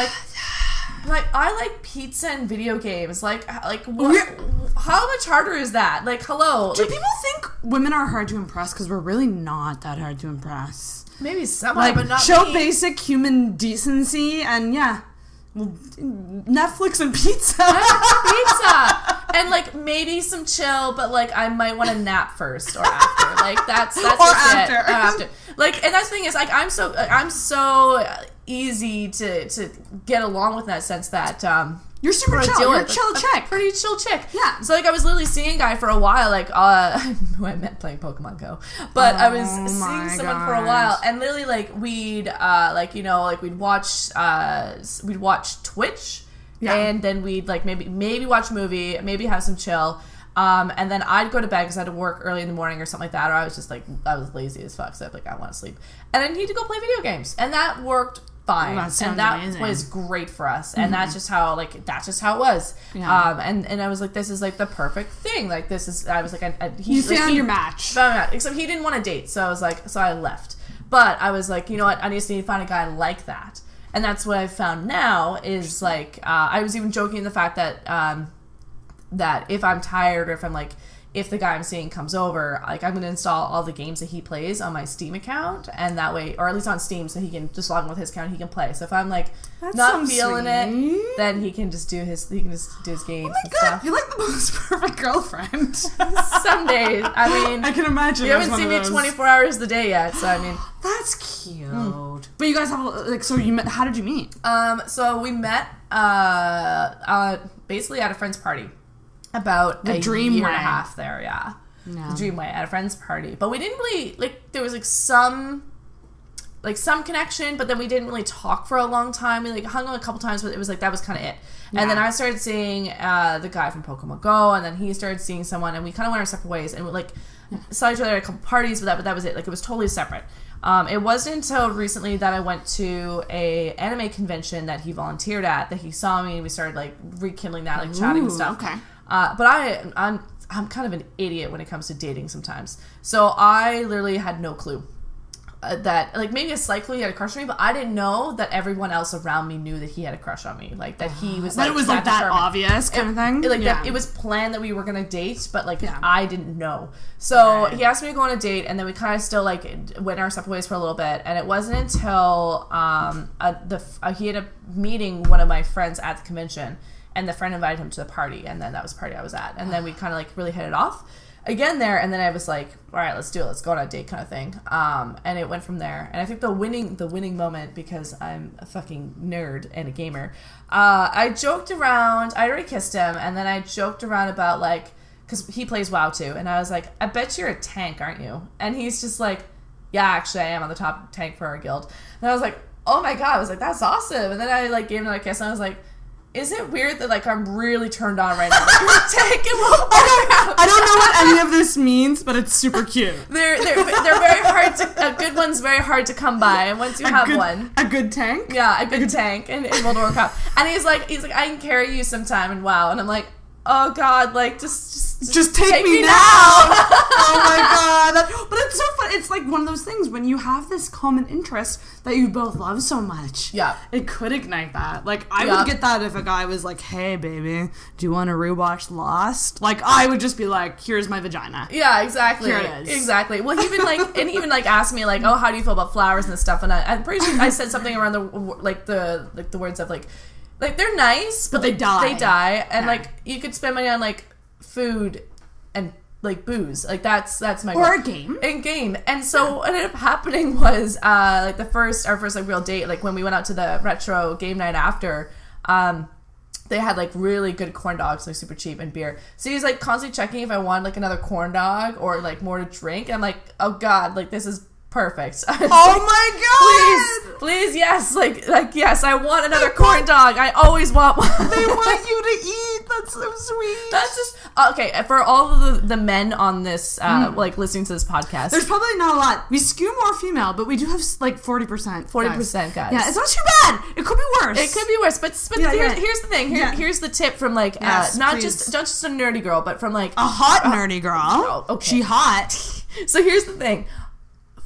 like I like pizza and video games, like what, how much harder is that? Like, hello, do like, people think women are hard to impress? Because we're really not that hard to impress. Maybe some, like, but not show me. Basic human decency and well, Netflix and pizza. And like maybe some chill, but like I might want to nap first or after. Like that's or just after. it. Or after. Like, and that's the thing is, like, I'm so easy to get along with in that sense that you're super chill. You're a chill chick. Pretty chill chick. Yeah. So like I was literally seeing a guy for a while, like who I met playing Pokemon Go, but I was seeing someone for a while, and literally like we'd like, you know, like we'd watch Twitch. Yeah. And then we'd like maybe watch a movie, maybe have some chill, and then I'd go to bed because I had to work early in the morning or something like that, or I was just like, I was lazy as fuck, so I'd like, I want to sleep, and then he'd to go play video games, and that worked fine, and that amazing. Was great for us, and that's just how it was, and I was like, this is like the perfect thing, like this is, I was like, you found your match, except he didn't want to date, so I was like, so I left, but I was like, you know what, I just need to find a guy like that. And that's what I've found now is, like, I was even joking in the fact that that if I'm tired or if I'm, like, if the guy I'm seeing comes over, like, I'm going to install all the games that he plays on my Steam account, and that way, or at least on Steam, so he can just log in with his account and he can play. So if I'm, like, not feeling it, then he can just do his games and stuff. You're like the most perfect girlfriend. Some days. I mean, I can imagine. You haven't seen me 24 hours a day yet, so I mean. That's cute. But you guys have, like, so you met, how did you meet? So we met, basically at a friend's party. About a year and a half there, yeah. The dream way at a friend's party. But we didn't really, like, there was, like, some connection, but then we didn't really talk for a long time. We, like, hung on a couple times, but it was, like, that was kind of it. Yeah. And then I started seeing the guy from Pokemon Go, and then he started seeing someone, and we kind of went our separate ways, and we, like, saw each other at a couple parties, but that was it. Like, it was totally separate. It wasn't until recently that I went to a anime convention that he volunteered at, that he saw me, and we started, like, rekindling that, like, chatting and stuff. Okay. But I'm kind of an idiot when it comes to dating sometimes. So I literally had no clue that, like, maybe a slight clue he had a crush on me, but I didn't know that everyone else around me knew that he had a crush on me. Like, that he was, like, that it was, like, that obvious kind of thing? Like, that it was planned that we were going to date, but, like, I didn't know. So he asked me to go on a date, and then we kind of still, like, went our separate ways for a little bit. And it wasn't until he had a meeting one of my friends at the convention, and the friend invited him to the party, and then that was the party I was at. And then we kind of, like, really hit it off again there, and then I was like, all right, let's do it. Let's go on a date kind of thing. And it went from there. And I think the winning moment, because I'm a fucking nerd and a gamer, I joked around. I already kissed him, and then I joked around about, like, because he plays WoW too, and I was like, I bet you're a tank, aren't you? And he's just like, yeah, actually, I am on the top tank for our guild. And I was like, oh my god. I was like, that's awesome. And then I, like, gave him another kiss, and I was like, is it weird that, like, I'm really turned on right now? Like, I don't know what any of this means, but it's super cute. They're very hard to, a good one's very hard to come by, and once you have one. A good tank? Yeah, a good tank in World of Warcraft. And he's like, I can carry you sometime, and wow. And I'm like, oh God, like just take me now. Oh my God. But it's so fun. It's like one of those things when you have this common interest that you both love so much. Yeah. It could ignite that. Like, I would get that if a guy was like, hey, baby, do you want to rewatch Lost? Like, I would just be like, here's my vagina. Yeah, exactly. Here it is. Exactly. Well, he even asked me like, oh, how do you feel about flowers and stuff? And I'm pretty sure I said something around the words of like they're nice, but they die. They die, and like you could spend money on like food and like booze. Like that's my goal. Or a game. And so what ended up happening was like our first like real date, like when we went out to the retro game night after, they had like really good corn dogs, like super cheap, and beer. So he's like constantly checking if I wanted like another corn dog or like more to drink. And I'm like, oh God, like this is perfect. Oh my God! Please, yes, like yes, I want another corn dog. I always want one. They want you to eat. That's so sweet. That's just okay for all of the men on this, like listening to this podcast. There's probably not a lot. We skew more female, but we do have like 40%. 40% guys. Yeah, it's not too bad. It could be worse. It could be worse, but here's the thing. Here's the tip from like not just a nerdy girl, but from like a hot nerdy girl. Okay. She hot. So here's the thing.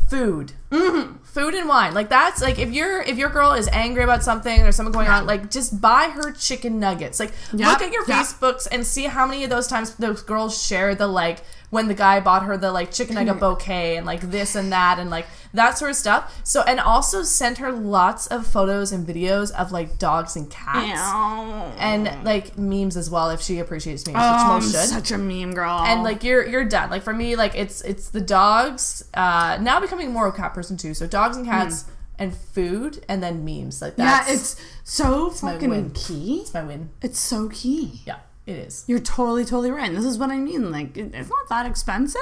Food. Mm-hmm. Food and wine. Like that's like if your girl is angry about something or something going on, like just buy her chicken nuggets. Like look at your Facebooks and see how many of those times those girls share the like when the guy bought her the like chicken nugget bouquet and like this and that and like that sort of stuff. So and also send her lots of photos and videos of like dogs and cats. And like memes as well if she appreciates memes, which most should. Such a meme girl. And like you're done. Like for me, like it's the dogs. Now becoming more of a cat person too. So dogs and cats and food and then memes. Like that's it's so fucking key. It's my win. It's so key. Yeah. It is. You're totally right. And this is what I mean. Like, it's not that expensive.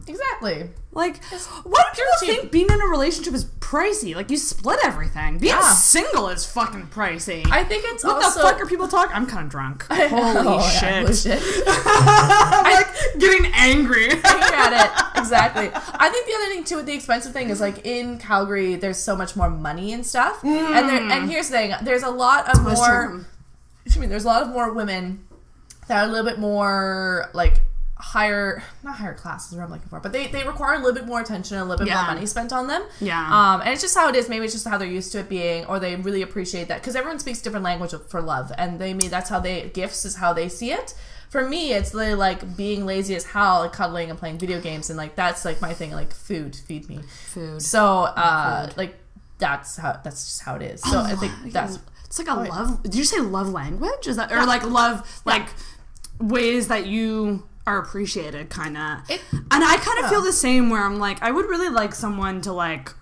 Exactly. Like, why do people think being in a relationship is pricey? Like, you split everything. Being single is fucking pricey. I think it's what also... the fuck are people talking? I'm kind of drunk. Holy shit. Holy shit. I'm like getting angry. Angry at it. Exactly. I think the other thing, too, with the expensive thing is, like, in Calgary, there's so much more money and stuff. And here's the thing. There's a lot of more... There's a lot of more women that are a little bit more like not higher classes, what I'm looking for, but they require a little bit more attention and a little bit more money spent on them. And it's just how it is. Maybe it's just how they're used to it being, or they really appreciate that because everyone speaks different language for love, and that's how gifts is how they see it. For me, it's really like being lazy as hell, like cuddling and playing video games, and like that's like my thing. Like feed me. So like that's just how it is. So I think that's. It's like a love. Did you say love language? Is that or like love like ways that you are appreciated, kind of? And I kind of feel the same. Where I'm like, I would really like someone to like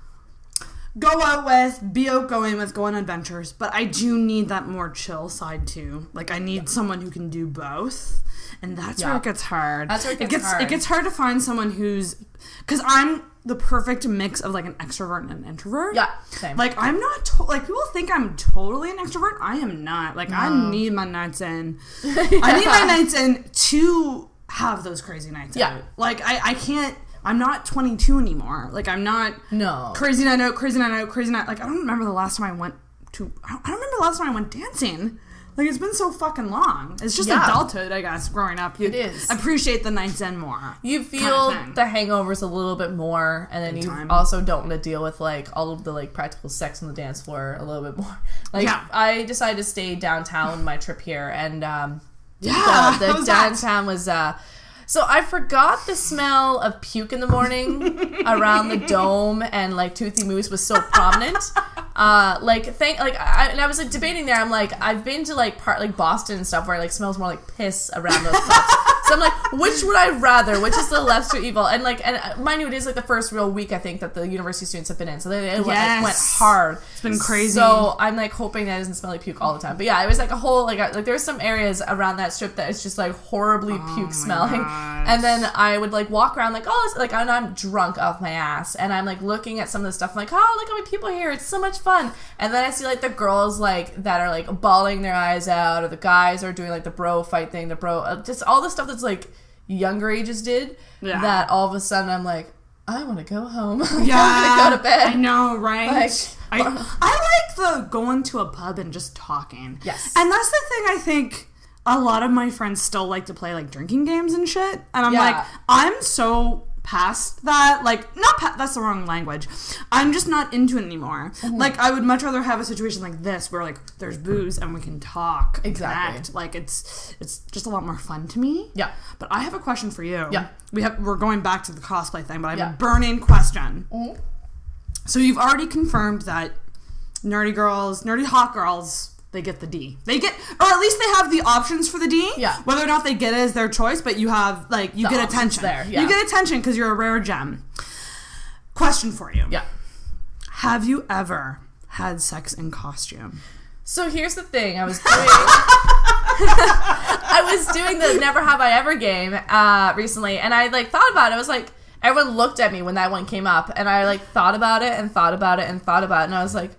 go out with, be outgoing with, go on adventures. But I do need that more chill side too. Like I need someone who can do both, and that's where it gets hard. That's where it gets hard. It gets hard to find someone who's because I'm the perfect mix of like an extrovert and an introvert. Yeah, same. Like I'm not like people think I'm totally an extrovert. I am not. Like I need my nights in. I need my nights in to have those crazy nights out. Like I can't. I'm not 22 anymore. Like I'm not. No. Crazy night out. Like I don't remember the last time I went to. I don't remember the last time I went dancing. Like, it's been so fucking long. It's just adulthood, I guess, growing up. You appreciate the nights in more. You feel the hangovers a little bit more, and then you also don't want to deal with, like, all of the, like, practical sex on the dance floor a little bit more. Like, I decided to stay downtown my trip here, and, the downtown was, so I forgot the smell of puke in the morning around the dome, and like Toothy Moose was so prominent. I was like debating there. I'm like, I've been to like Boston and stuff where it like smells more like piss around those spots. So I'm like, which would I rather? Which is the lesser evil? And like, and mind you, it is like the first real week I think that the university students have been in, so they went hard. It's been crazy. So I'm like hoping that it doesn't smell like puke all the time. But yeah, it was like a whole like there's some areas around that strip that it's just like horribly puke smelling. And then I would like walk around like, oh, it's like, and I'm drunk off my ass, and I'm like looking at some of the stuff. I'm like, oh, look how many people here! It's so much fun. And then I see like the girls like that are like bawling their eyes out, or the guys are doing like the bro fight thing, just all the stuff that's like younger ages did. Yeah. That all of a sudden I'm like, I want to go home. Yeah, I want to go to bed. I know, right? Like, I like the going to a pub and just talking. Yes, and that's the thing I think a lot of my friends still like to play like drinking games and shit, and I'm Yeah. like, I'm so past that. Like, that's the wrong language. I'm just not into it anymore. Like, I would much rather have a situation like this where like there's booze and we can talk. Exactly. Connect. Like, it's just a lot more fun to me. Yeah. But I have a question for you. Yeah. We're going back to the cosplay thing, but I have Yeah. a burning question. Mm-hmm. So you've already confirmed that nerdy hot girls, they get the D. They get, or at least they have the options for the D. Yeah. Whether or not they get it is their choice, but you have, like, you The get options attention. there, yeah. You get attention because you're a rare gem. Question for you. Yeah. Have you ever had sex in costume? So here's the thing. I was doing the Never Have I Ever game recently, and I like thought about it. I was like, everyone looked at me when that one came up, and I like thought about it and thought about it and thought about it, and I was like,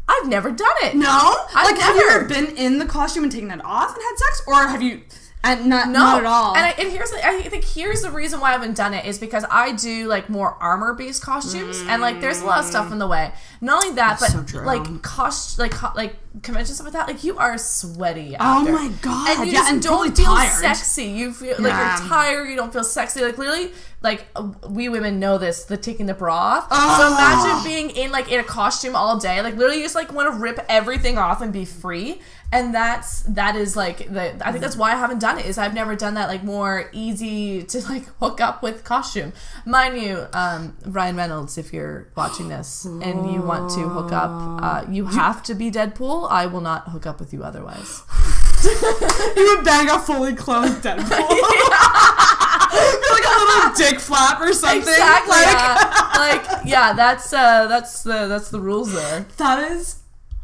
I've never done it. No? I've Have you never. ever been in the costume and taken it off and had sex? Or have you... And not at all. And I think here's the reason why I haven't done it is because I do like more armor based costumes, and like there's a lot of stuff in the way. Not only that, That's but so true. like like convention stuff like that. Like you are sweaty after. Oh my God. And you Yeah, just and don't totally feel tired. sexy. You feel like Yeah. you're tired. You don't feel sexy. Like literally, like we women know this. The taking the bra off. Oh. So imagine being in a costume all day. Like literally, you just like want to rip everything off and be free. And that is like I think that's why I haven't done it, is I've never done that like more easy to like hook up with costume. Mind you, Ryan Reynolds, if you're watching this and you want to hook up, you have to be Deadpool. I will not hook up with you otherwise. You would bang a fully clothed Deadpool. Be like a little dick flap or something. Exactly. Like, yeah, that's the rules there. that is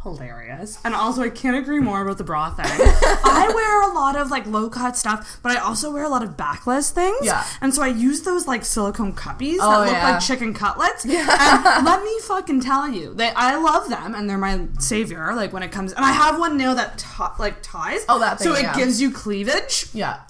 hilarious. And also, I can't agree more about the bra thing. I wear a lot of like low cut stuff, but I also wear a lot of backless things. Yeah. And so I use those like silicone cuppies Oh, that look yeah. like chicken cutlets. Yeah. And let me fucking tell you, I love them and they're my savior. Like when it comes, and I have one now that ties. Oh, that thing, So it yeah. gives you cleavage. Yeah.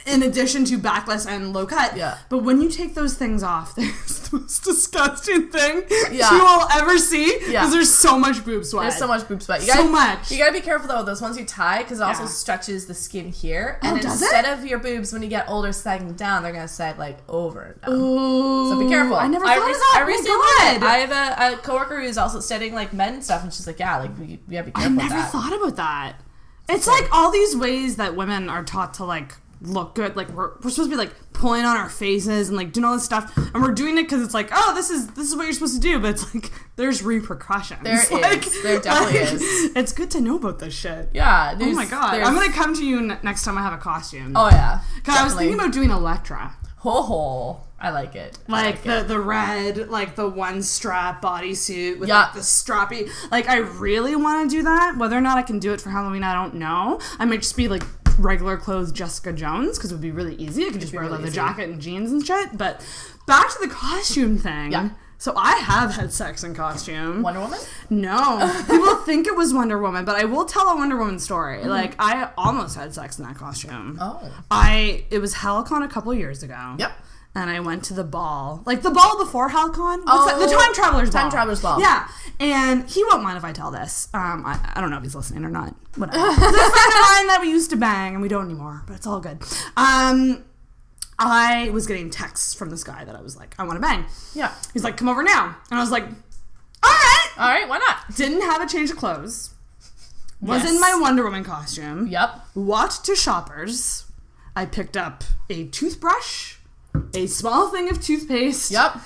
In addition to backless and low cut. Yeah. But when you take those things off, there's the most disgusting thing Yeah. you will ever see. Because Yeah. there's so much boob sweat. There's so much boob sweat. So much. You gotta be careful though. Those ones you tie, because it also Yeah. stretches the skin here. Oh, And does instead it? of your boobs, when you get older, sagging down, they're gonna sag like over and down. Ooh. So be careful. I never thought of that. I Oh my recently learned God. it. I have a coworker who's also studying like men stuff, and she's like, yeah, like you gotta be I careful with never that. thought about that. It's like all these ways that women are taught to like look good. Like we're supposed to be like pulling on our faces and like doing all this stuff, and we're doing it because it's like, oh, this is what you're supposed to do. But it's like there's repercussions. There like, is. There definitely is. It's good to know about this shit. Yeah. Oh my God. I'm gonna come to you next time I have a costume. Oh yeah. Because I was thinking about doing Electra. Ho. I like it. I Like the red, like the one strap bodysuit with Yeah. like the strappy. Like I really want to do that. Whether or not I can do it for Halloween, I don't know. I might just be like regular clothes Jessica Jones, because it would be really easy. I could just wear a really leather easy. jacket and jeans and shit. But back to the costume thing. Yeah. So I have had sex in costume. Wonder Woman? No. People think it was Wonder Woman, but I will tell a Wonder Woman story. Like I almost had sex in that costume. Oh. It was HallCon a couple years ago. Yep. And I went to the ball. Like the ball before HallCon. What's that? The Time Traveler's Ball. Time Traveler's Ball. Yeah. And he won't mind if I tell this. I don't know if he's listening or not. Whatever. There's a friend of mine that we used to bang, and we don't anymore, but it's all good. I was getting texts from this guy that I was like, I want to bang. Yeah. He's like, come over now. And I was like, all right. All right. Why not? Didn't have a change of clothes. Was Yes. in my Wonder Woman costume. Yep. Walked to Shoppers. I picked up a toothbrush, a small thing of toothpaste, Yep.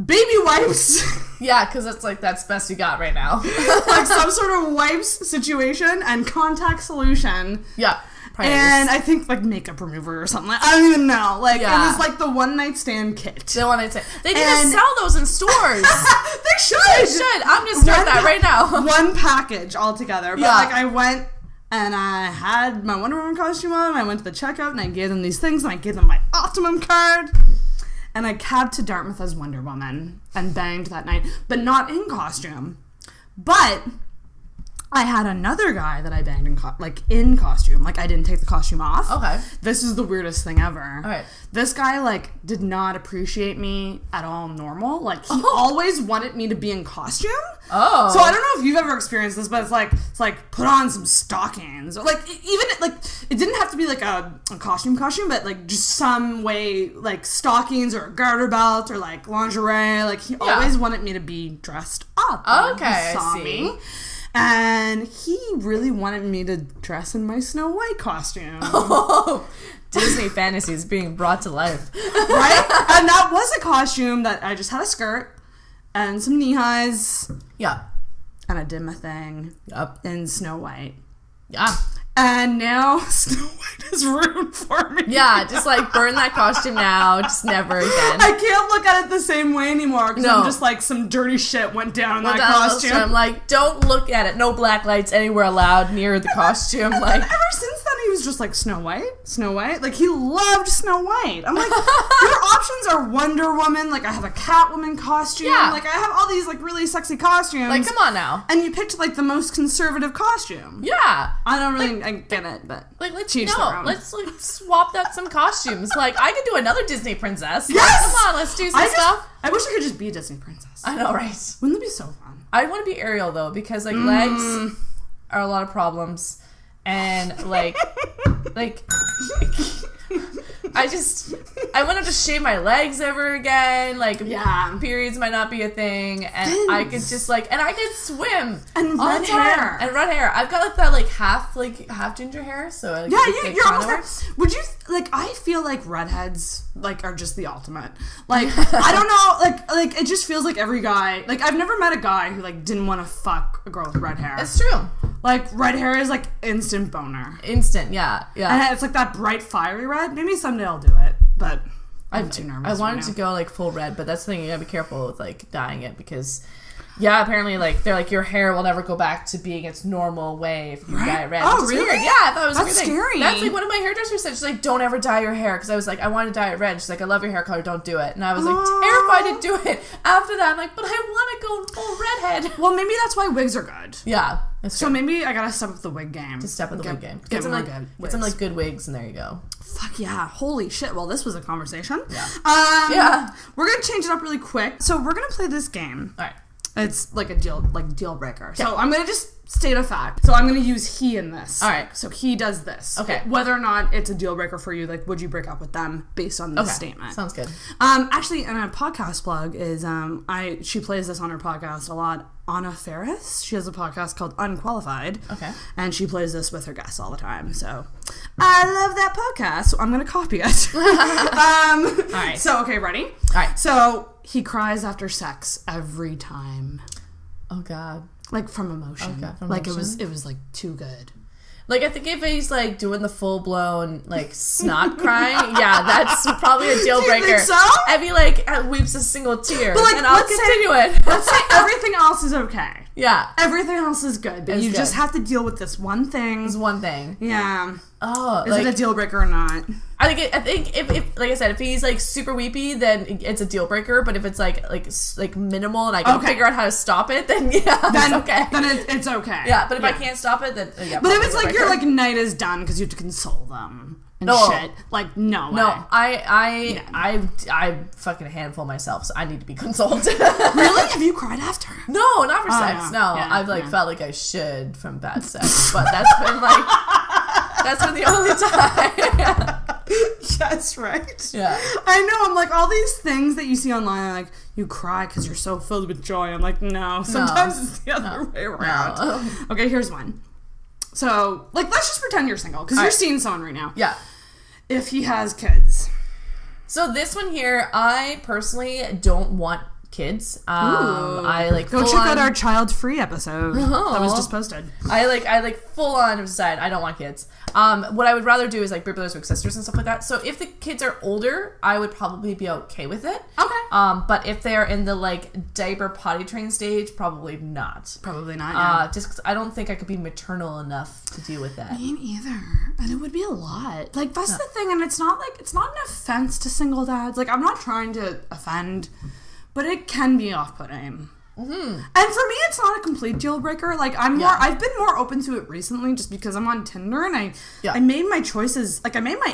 baby wipes, Yeah, because it's like that's best you got right now. like some sort of wipes situation, and contact solution. Yeah. And I think like makeup remover or something. I don't even know. Like Yeah. it was like the one night stand kit. the one I say they need And- to sell those in stores. They should. They should. I'm gonna start that right now. One package altogether. But Yeah. like I went and I had my Wonder Woman costume on. I went to the checkout and I gave them these things and I gave them my Optimum card. And I cabbed to Dartmouth as Wonder Woman and banged that night, but not in costume. But I had another guy that I banged in costume. Like, I didn't take the costume off. Okay. This is the weirdest thing ever. All right. This guy, like, did not appreciate me at all normal. Like, he always wanted me to be in costume. Oh. So I don't know if you've ever experienced this, but it's like put on some stockings. Or, like, even, like, it didn't have to be, like, a costume, but, like, just some way, like, stockings or a garter belt or, like, lingerie. Like, he always wanted me to be dressed up. Okay, He saw me. And he really wanted me to dress in my Snow White costume. Oh, Disney fantasies being brought to life. Right? And that was a costume that I just had a skirt and some knee highs. Yeah. And I did my thing. Yep. In Snow White. Yeah. And now Snow White is ruined for me. Yeah, just like burn that costume now. Just never again. I can't look at it the same way anymore because No. I'm just like some dirty shit went down in that costume. I'm like, don't look at it. No black lights anywhere allowed near the costume. Like, ever since then, he was just like Snow White. Like, he loved Snow White. I'm like, your options are Wonder Woman. Like, I have a Catwoman costume. Yeah. Like, I have all these like really sexy costumes. like, come on now. And you picked like the most conservative costume. Yeah. I don't really I get it, but Like, let's Teach their own. let's like swap out some costumes. Like, I could do another Disney princess. Yes! Like, come on, let's do some stuff. I wish I could just be a Disney princess. I know, right? Wouldn't that be so fun? I want to be Ariel though, because like legs are a lot of problems, and like I wouldn't have to shave my legs ever again. Like, periods might not be a thing, and I could just like, and I could swim And all red the time. hair. And red hair. I've got like that like half ginger hair, so like, You're almost there. works. Would you like? I feel like redheads like are just the ultimate. Like, I don't know. Like it just feels like every guy. Like, I've never met a guy who like didn't want to fuck a girl with red hair. It's true. Like, red hair is like instant boner. Instant, yeah. And it's like that bright fiery red. Maybe someday I'll do it, but I'm too nervous. I wanted to go like full red, but that's the thing, you gotta be careful with like dyeing it, because apparently like they're like your hair will never go back to being its normal way if you dye it red. Oh, which is really? Weird. Yeah, I thought it was a That's weird thing. scary. That's like one of my hairdressers said. She's like, don't ever dye your hair, because I was like, I want to dye it red. She's like, I love your hair color, don't do it. And I was like terrified to do it. After that, I'm like, but I want to go full redhead. Well, maybe that's why wigs are good. Yeah. So maybe I gotta step up the wig game. Just step up the wig game. Get Some more like good get some wigs. like good wigs, and there you go. Fuck yeah. Holy shit. Well, this was a conversation. Yeah. We're going to change it up really quick. So we're going to play this game. All right. It's like a deal breaker. So I'm going to just state a fact. So I'm going to use he in this. All right. So he does this. Okay. Whether or not it's a deal breaker for you, like, would you break up with them based on this statement? Sounds good. Actually, and a podcast plug is she plays this on her podcast a lot. Anna Ferris. She has a podcast called Unqualified. Okay. And she plays this with her guests all the time. So I love that podcast. So I'm going to copy it. All right. So, okay, ready? All right. So he cries after sex every time. Oh God. Like, from emotion. Okay, from like emotion? it was like too good. Like, I think if he's, like, doing the full-blown, like, snot crying, yeah, that's probably a deal Do you breaker. think so? If he, like, weeps a single tear, But, like, then I'll continue it. Let's say everything else is okay. Yeah. Everything else is good. But It's you good. just have to deal with this one thing. It's one thing. Yeah. Oh, Is like, it a deal breaker or not? I think if like I said, if he's, like, super weepy, then it's a deal breaker. But if it's, like minimal and I can figure out how to stop it, then, yeah, Then, it's okay. Then it's okay. Yeah, but if I can't stop it, then, yeah. But if probably it's deal like your breaker. like night is done because you have to console them and No. shit, like no way. No, I fucking handful myself, so I need to be consoled. Really? Have you cried after? No, not for sex. yeah. No, Yeah, I've like yeah. felt like I should from bad sex, but that's been the only time. Yes, right. Yeah. I know. I'm like, all these things that you see online, like you cry because you're so filled with joy. I'm like, no. Sometimes it's the other way around. No. Okay, here's one. So, like, let's just pretend you're single because you're right. seeing someone right now. Yeah. If he has kids. So this one here, I personally don't want kids. I like Go full check on, out our child-free episode that was just posted. I full on decide I don't want kids. What I would rather do is like big brothers, big sisters and stuff like that. So if the kids are older, I would probably be okay with it. Okay. But if they're in the like diaper potty train stage, probably not. Probably not. Yeah. Just 'cause I don't think I could be maternal enough to deal with that. Me neither. And it would be a lot. Like, that's the thing, and it's not an offense to single dads. Like, I'm not trying to offend, but it can be off-putting. And for me, it's not a complete deal breaker. Like, I've been more open to it recently just because I'm on Tinder and I made my choices, like, I made my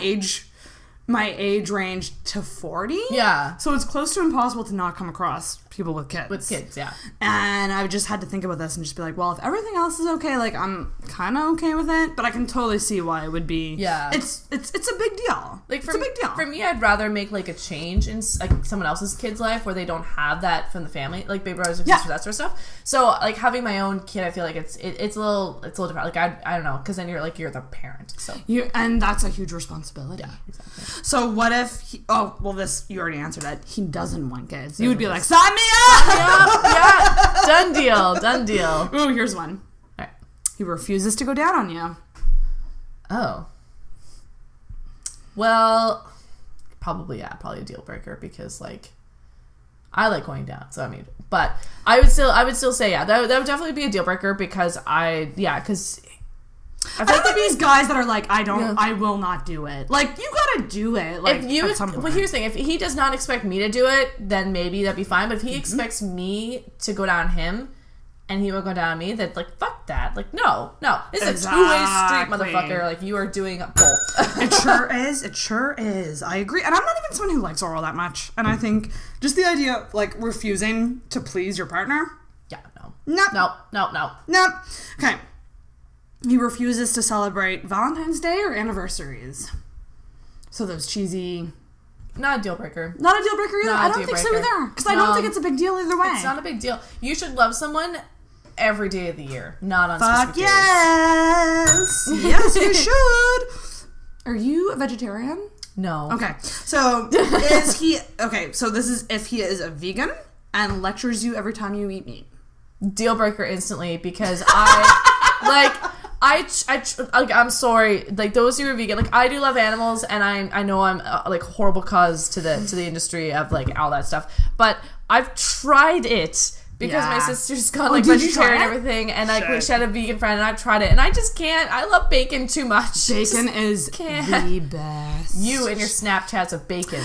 age range to 40. Yeah. So it's close to impossible to not come across people with kids. With kids, yeah. And I just had to think about this and just be like, well, if everything else is okay, like, I'm kind of okay with it, but I can totally see why it would be. Yeah. It's a big deal. Like, it's a big deal. For me, I'd rather make, like, a change in, like, someone else's kid's life where they don't have that from the family, like, baby brothers or sisters, that sort of stuff. So, like, having my own kid, I feel like it's a little different. Like, I don't know, because then you're the parent, so. And that's a huge responsibility. Yeah, exactly. So what if this, you already answered it. He doesn't want kids. You would be like, sign me up! Yeah, done deal. Ooh, here's one. All right. He refuses to go down on you. Oh. Well, probably a deal breaker because, like, I like going down, so I mean, but I would still say, yeah, that would definitely be a deal breaker because because I feel like there'd be these guys that are like, I will not do it. Like, you gotta do it. Like, at some point. Well, here's the thing: if he does not expect me to do it, then maybe that'd be fine. But if he expects me to go down him, and he will go down me, then like, fuck that. Like, no, it's a two-way street, motherfucker. Like, you are doing both. It sure is. I agree, and I'm not even someone who likes oral that much. And I think just the idea of like refusing to please your partner. Yeah, no. Okay. He refuses to celebrate Valentine's Day or anniversaries. So those cheesy... Not a deal breaker. Not a deal breaker either? I don't think so either. Because I don't think it's a big deal either way. It's not a big deal. You should love someone every day of the year, not on specific days. Yes! Yes, you should! Are you a vegetarian? No. Okay. So, is he... Okay, so this is if he is a vegan and lectures you every time you eat meat. Deal breaker instantly because I'm sorry, like, those who are vegan, like, I do love animals, and I know I'm like horrible cause to the industry of like all that stuff, but I've tried it because my sister's gone like vegetarian and everything, and like she had a vegan friend, and I've tried it, and I just can't. I love bacon too much. Bacon is the best. You and your Snapchats of bacon.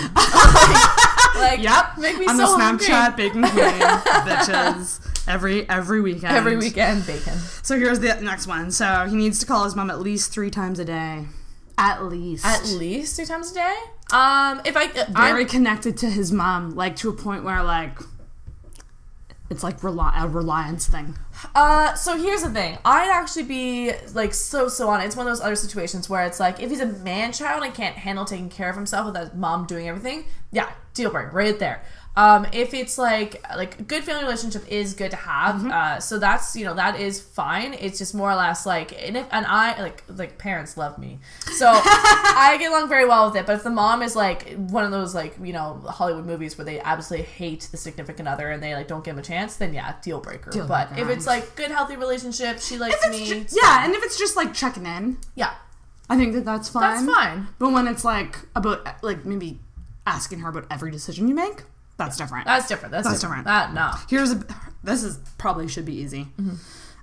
like, yep, make me I'm so the Snapchat hungry. bacon queen, bitches. Every weekend. Every weekend, bacon. So here's the next one. So he needs to call his mom at least 3 times a day. At least 3 times a day. I'm connected to his mom, like to a point where like it's like a reliance thing. So here's the thing. I'd actually be like so on it. It's one of those other situations where it's like if he's a man child and can't handle taking care of himself with his mom doing everything, yeah, deal breaker right there. If it's like a good family relationship is good to have, so that's that is fine. It's just more or less like, and I like parents love me, so I get along very well with it. But if the mom is like one of those like Hollywood movies where they absolutely hate the significant other and they like don't give him a chance, then yeah, deal breaker. But if it's like good healthy relationship, she likes me, and if it's just like checking in, yeah, I think that's fine. That's fine. But when it's like about like maybe asking her about every decision you make. That's different. That's different. No. This is probably should be easy.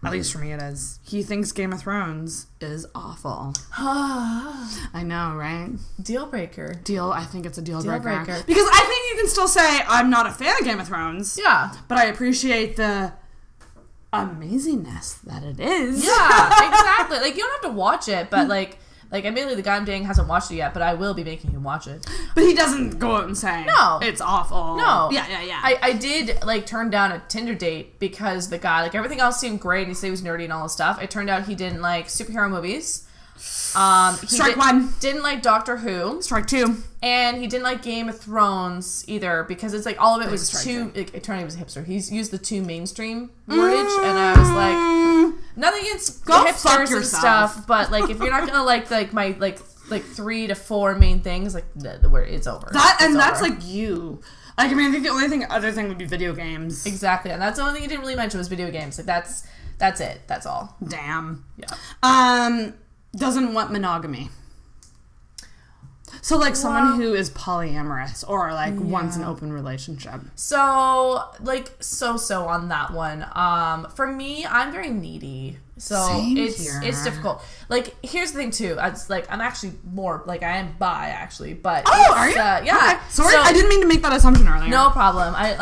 At least for me it is. He thinks Game of Thrones is awful. I know, right? Deal breaker. I think it's a deal breaker. Because I think you can still say, I'm not a fan of Game of Thrones. Yeah. But I appreciate the amazingness that it is. Yeah, exactly. Like, you don't have to watch it, but like admittedly, the guy I'm dating hasn't watched it yet, but I will be making him watch it. But he doesn't go out and say, no, it's awful. No. Yeah. I did, like, turn down a Tinder date because the guy, like, everything else seemed great, and he said he was nerdy and all this stuff. It turned out he didn't like superhero movies. Strike one. Didn't like Doctor Who. Strike two. And he didn't like Game of Thrones either because it's like all of it was too. It turned out he was a hipster. He's used the too mainstream wordage, and I was like, nothing against hipsters and stuff, but like if you're not gonna like my like 3 to 4 main things, like where it's over. That's like you. Like, I mean, I think the other thing would be video games. Exactly, and that's the only thing he didn't really mention was video games. Like that's it. That's all. Damn. Yeah. Doesn't want monogamy. So, like, someone who is polyamorous or, like, wants an open relationship. So, like, so on that one. For me, I'm very needy. So Same it's here. difficult. Like, here's the thing too. I'm actually more like, I am bi actually, but Are you? yeah. Okay. Sorry, So- I didn't mean to make that assumption earlier. No problem. I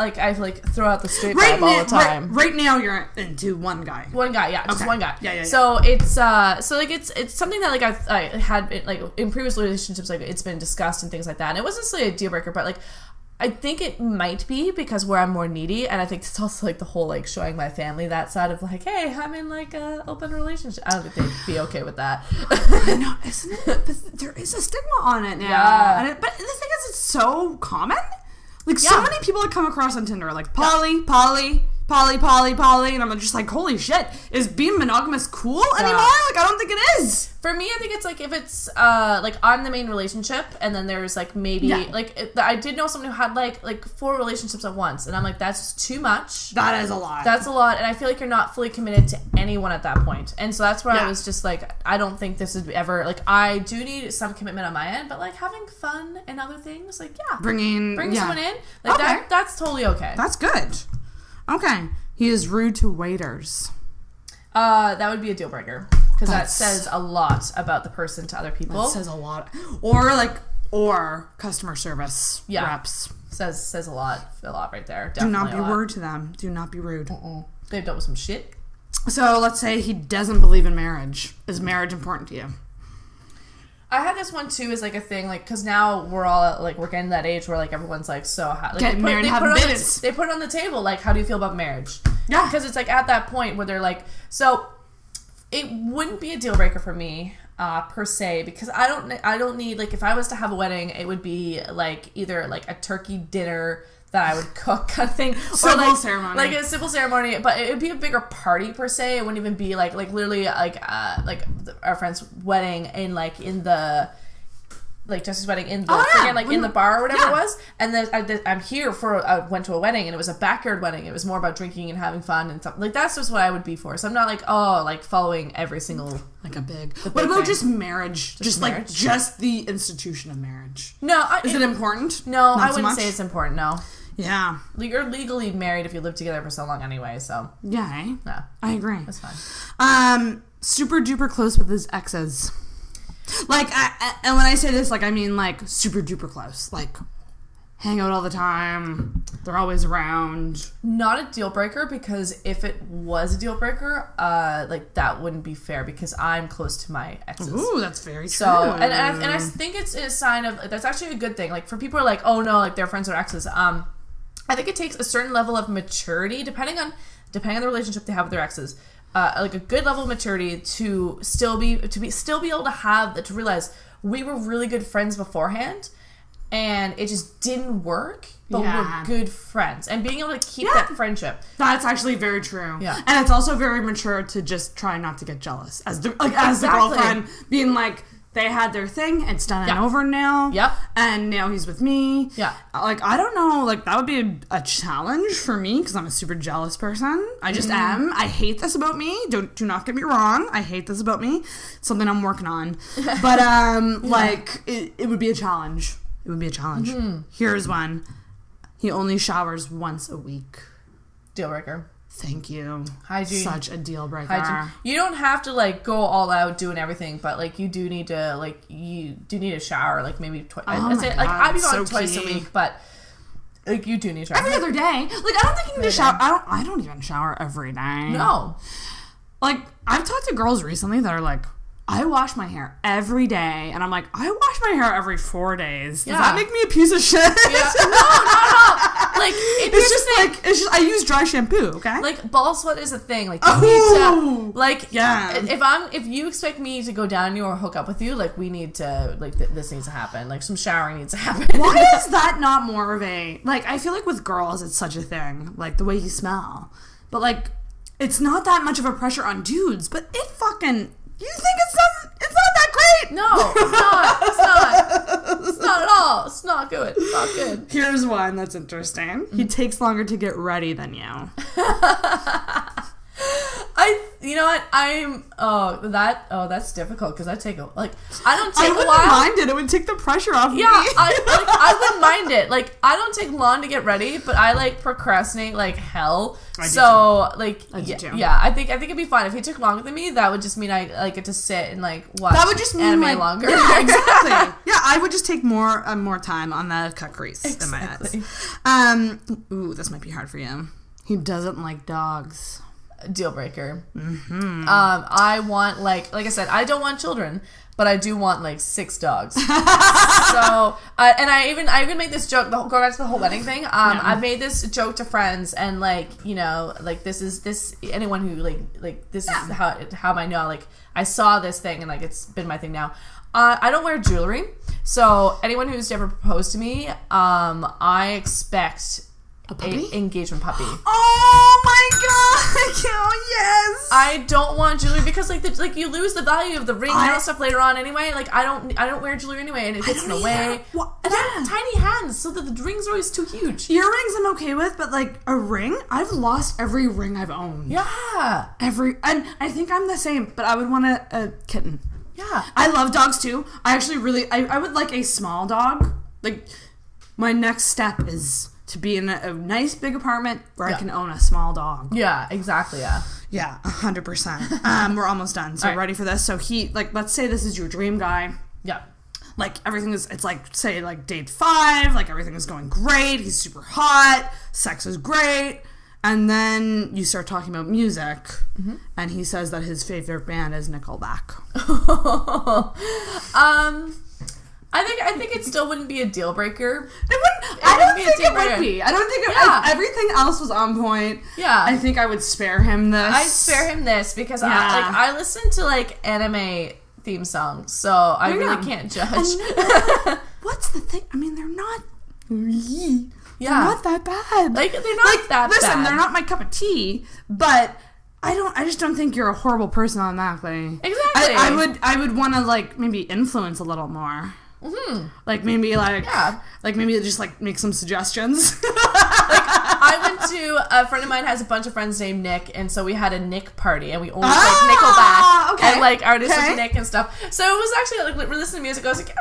throw out the straight vibe all the time. Right now, you're into one guy. One guy, yeah, just Okay. one guy. Yeah. So it's it's something that like I had like in previous relationships, like it's been discussed and things like that, and it wasn't necessarily a deal breaker, but like I think it might be because where I'm more needy, and I think it's also like the whole like showing my family that side of like, hey, I'm in like a open relationship. I don't think they'd be okay with that. I know, isn't it? But there is a stigma on it now. Yeah. But the thing is, it's so common. Like, Yeah. so many people I come across on Tinder are like, poly, and I'm just like, holy shit, is being monogamous cool anymore? Like, I don't think it is. For me, I think it's like if it's like on the main relationship, and then there's like maybe like I did know someone who had like 4 relationships at once, and I'm like, that's just too much. That is a lot. That's a lot, and I feel like you're not fully committed to anyone at that point. And so that's where I was just like, I don't think this is ever like, I do need some commitment on my end, but like having fun and other things, like bring someone in, like that's totally okay. That's good. Okay. He is rude to waiters. That would be a deal breaker because that says a lot about the person to other people. That says a lot. Or customer service reps. Says a lot right there. Do not Definitely be rude to them. Do not be rude. They've dealt with some shit. So let's say he doesn't believe in marriage. Is marriage important to you? I had this one too as like a thing, like, because now we're all like, we're getting that age where like everyone's like, so how, like, Get married, have babies. They put it on the table, like, how do you feel about marriage? Yeah. Because it's like at that point where they're like, so it wouldn't be a deal breaker for me per se, because I don't need, like, if I was to have a wedding, it would be like either like a turkey dinner that I would cook kind of thing. Civil ceremony. Like a civil ceremony, but it would be a bigger party per se. It wouldn't even be like literally like our friend's wedding in the like Jesse's wedding in the in the bar or whatever it was. And then I'm here for went to a wedding, and it was a backyard wedding. It was more about drinking and having fun and stuff. Like, that's just what I would be for. So I'm not like, like following every single like a big. What big about thing. just marriage? Just marriage? like just the institution of marriage. No, is it important? No, Not I so wouldn't much? say it's important. No. Yeah. You're legally married if you live together for so long anyway, so. Yeah, eh? Yeah. I agree. That's fine. Super duper close with his exes. Like, and when I say this, like, I mean, like, super duper close. Like, hang out all the time. They're always around. Not a deal breaker, because if it was a deal breaker, like, that wouldn't be fair, because I'm close to my exes. Ooh, that's very true. So, and I think it's a sign of, that's actually a good thing. Like, for people who are like, oh no, like, their friends are exes, I think it takes a certain level of maturity, depending on the relationship they have with their exes, like a good level of maturity to still be able to realize we were really good friends beforehand, and it just didn't work, but we're good friends, and being able to keep that friendship. That's actually very true. Yeah. And it's also very mature to just try not to get jealous as the girlfriend, being like, they had their thing, it's done and over now. Yep. And now he's with me. Yeah. Like, I don't know, like, that would be a challenge for me, because I'm a super jealous person. I just am. I hate this about me. Do not get me wrong. I hate this about me. It's something I'm working on. But, like, it would be a challenge. It would be a challenge. Here's one. He only showers once a week. Deal breaker. Thank you. Hygiene. Such a deal breaker. Hygiene. You don't have to like go all out doing everything, but like you do need to shower like maybe twice. I'd say like I'd be going twice a week, but like you do need to shower every other day. Like, I don't think you need to shower. I don't even shower every day. No. Like, I've talked to girls recently that are like, I wash my hair every day, and I'm like, I wash my hair every 4 days. Does that make me a piece of shit? Yeah. No. Like, it's just I use dry shampoo. Okay. Like, ball sweat is a thing. Like, you need to, like, if you expect me to go down on you or hook up with you, like, we need to, like, this needs to happen. Like, some showering needs to happen. Why is that not more of a, like, I feel like with girls it's such a thing, like the way you smell, but like, it's not that much of a pressure on dudes, but it fucking. You think it's not that great? No, it's not. It's not. It's not at all. It's not good. It's not good. Here's one that's interesting. He takes longer to get ready than you. You know what? That's difficult because I don't take a while. I wouldn't mind it. It would take the pressure off me. Yeah, I wouldn't mind it. Like, I don't take long to get ready, but I like procrastinate like hell. I do so too. like, I do too. yeah, I think it'd be fun if he took longer than me. That would just mean I like get to sit and like watch. That would just mean anime like longer. Yeah, exactly. Yeah, I would just take more time on the cut crease than my ass. Ooh, this might be hard for you. He doesn't like dogs. Deal breaker. Mm-hmm. I want like I said, I don't want children, but I do want like 6 dogs. So, and I even made this joke. Going back to the whole wedding thing. I've made this joke to friends, and like, you know, like this anyone who like this is how I know. Like, I saw this thing, and like it's been my thing now. I don't wear jewelry, so anyone who's ever proposed to me, I expect a puppy? Engagement puppy. Oh my god! Oh yes! I don't want jewelry because like you lose the value of the ring and all that stuff later on anyway. Like I don't wear jewelry anyway, and it gets in the way. And I have tiny hands, so that the rings are always too huge. Earrings I'm okay with, but like a ring, I've lost every ring I've owned. Yeah, and I think I'm the same, but I would want a kitten. Yeah, I love dogs too. I actually really I would like a small dog. Like, my next step is to be in a nice big apartment where I can own a small dog. Yeah, exactly. Yeah. Yeah, 100%. We're almost done. So ready for this? So he, like, let's say this is your dream guy. Yeah. Like, everything is, it's like, say, like, date 5, like, everything is going great. He's super hot. Sex is great. And then you start talking about music, and he says that his favorite band is Nickelback. I think it still wouldn't be a deal breaker. I don't think it would be. I don't think if everything else was on point. Yeah. I think I would spare him this. I'd spare him this because I listen to like anime theme songs, so I really can't judge. What's the thing? I mean, they're not. Yeah. They're not that bad. Like, they're not that listen, bad. They're not my cup of tea, but I just don't think you're a horrible person automatically. Exactly. I would want to like maybe influence a little more. Mm-hmm. Like maybe maybe just like make some suggestions. I went to a friend of mine has a bunch of friends named Nick, and so we had a Nick party, and we only like Nickelback and like artists like Nick and stuff. So it was actually like we're listening to music. I was like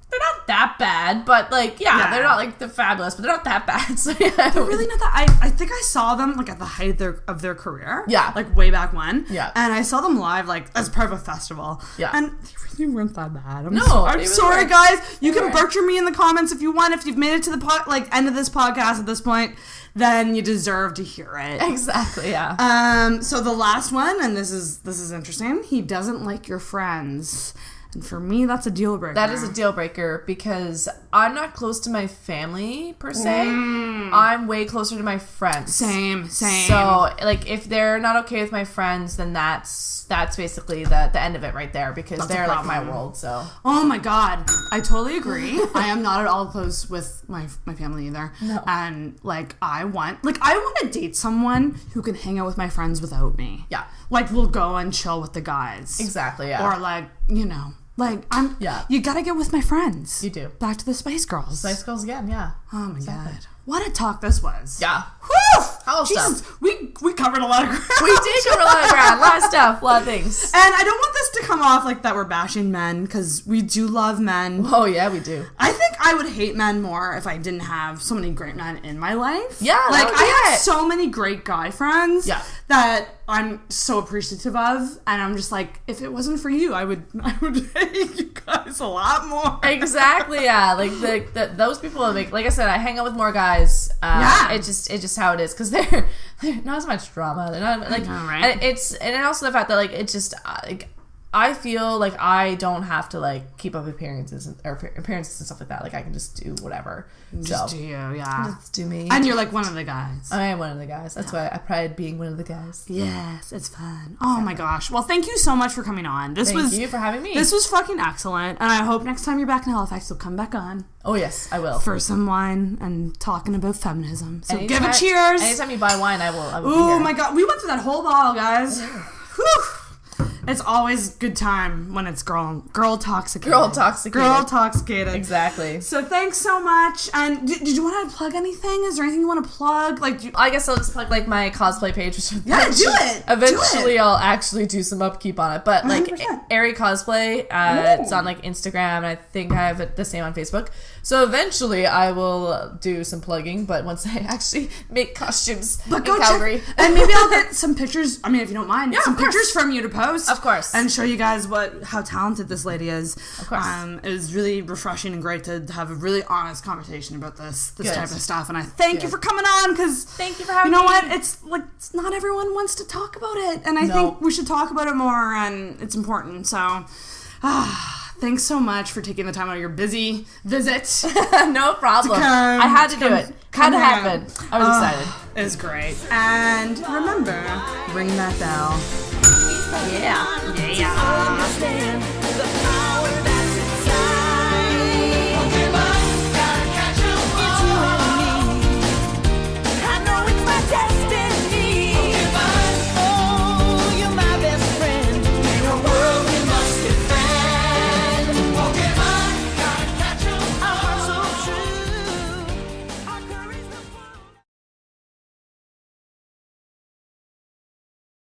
they're not that bad, but like they're not like they're fabulous, but they're not that bad. So yeah, they're really not that. I think I saw them like at the height of their career. Yeah, like way back when. Yeah, and I saw them live like as part of a festival. Yeah, and they really weren't that bad. I'm sorry, guys. You can butcher me in the comments if you want. If you've made it to the end of this podcast at this point, then you deserve to hear it. Exactly. Yeah. So the last one, and this is interesting. He doesn't like your friends. And for me, that's a deal breaker. That is a deal breaker because I'm not close to my family, per se. I'm way closer to my friends. Same. So, like, if they're not okay with my friends, then that's basically the end of it right there because they're, like, my world, so. Oh, my God. I totally agree. I am not at all close with my family either. No. And, like, I want to date someone who can hang out with my friends without me. Yeah. Like, we'll go and chill with the guys. Exactly, yeah. Or, like, you know. Like, you gotta get with my friends. You do. Back to the Spice Girls. Spice Girls again, yeah. Oh my God. What a talk this was. Yeah. Whew! Jesus, we covered a lot of ground. We did cover a lot of ground. A lot of stuff. A lot of things. And I don't want this to come off like that we're bashing men, because we do love men. Oh, yeah, we do. I think I would hate men more if I didn't have so many great men in my life. Yeah, like, I have so many great guy friends that I'm so appreciative of, and I'm just like, if it wasn't for you, I would hate you guys a lot more. Exactly, yeah. Like those people, like I said, I hang out with more guys. It's just how it is because they're not as much drama. They're not like, right? And also the fact that like it's just like I feel like I don't have to like keep up appearances and stuff like that. Like I can just do whatever. Just do you, yeah. Just do me. And you're like one of the guys. I am one of the guys. That's why I pride being one of the guys. Yes, it's fun. Oh my gosh. Well, thank you so much for coming on. Thank you for having me. This was fucking excellent. And I hope next time you're back in Halifax, you'll come back on. Oh yes, I will. For some wine and talking about feminism. So give a cheers. Anytime you buy wine, I will Oh my God. We went through that whole bottle, guys. Whew. It's always good time when it's Girltalksicated. Girltalksicated. Exactly. So thanks so much. And did you want to plug anything? Is there anything you want to plug? Like, I guess I'll just plug like my cosplay page. Do it. Eventually, I'll actually do some upkeep on it. But like Airy Cosplay, it's on like Instagram, and I think I have it the same on Facebook. So eventually I will do some plugging, but once I actually make costumes in Calgary. And maybe I'll get some pictures, I mean, if you don't mind, some of course. pictures from you to post. Of course. And show you guys how talented this lady is. Of course. It was really refreshing and great to have a really honest conversation about this Good. type of stuff. And I thank you for coming on, because thank you for having me. You know me. what? It's like, not everyone wants to talk about it. And I think we should talk about it more, and it's important. So, thanks so much for taking the time out of your busy visit. No problem. I had to do it. Had to happen. I was excited. It was great. And remember, ring that bell. Yeah. Yeah.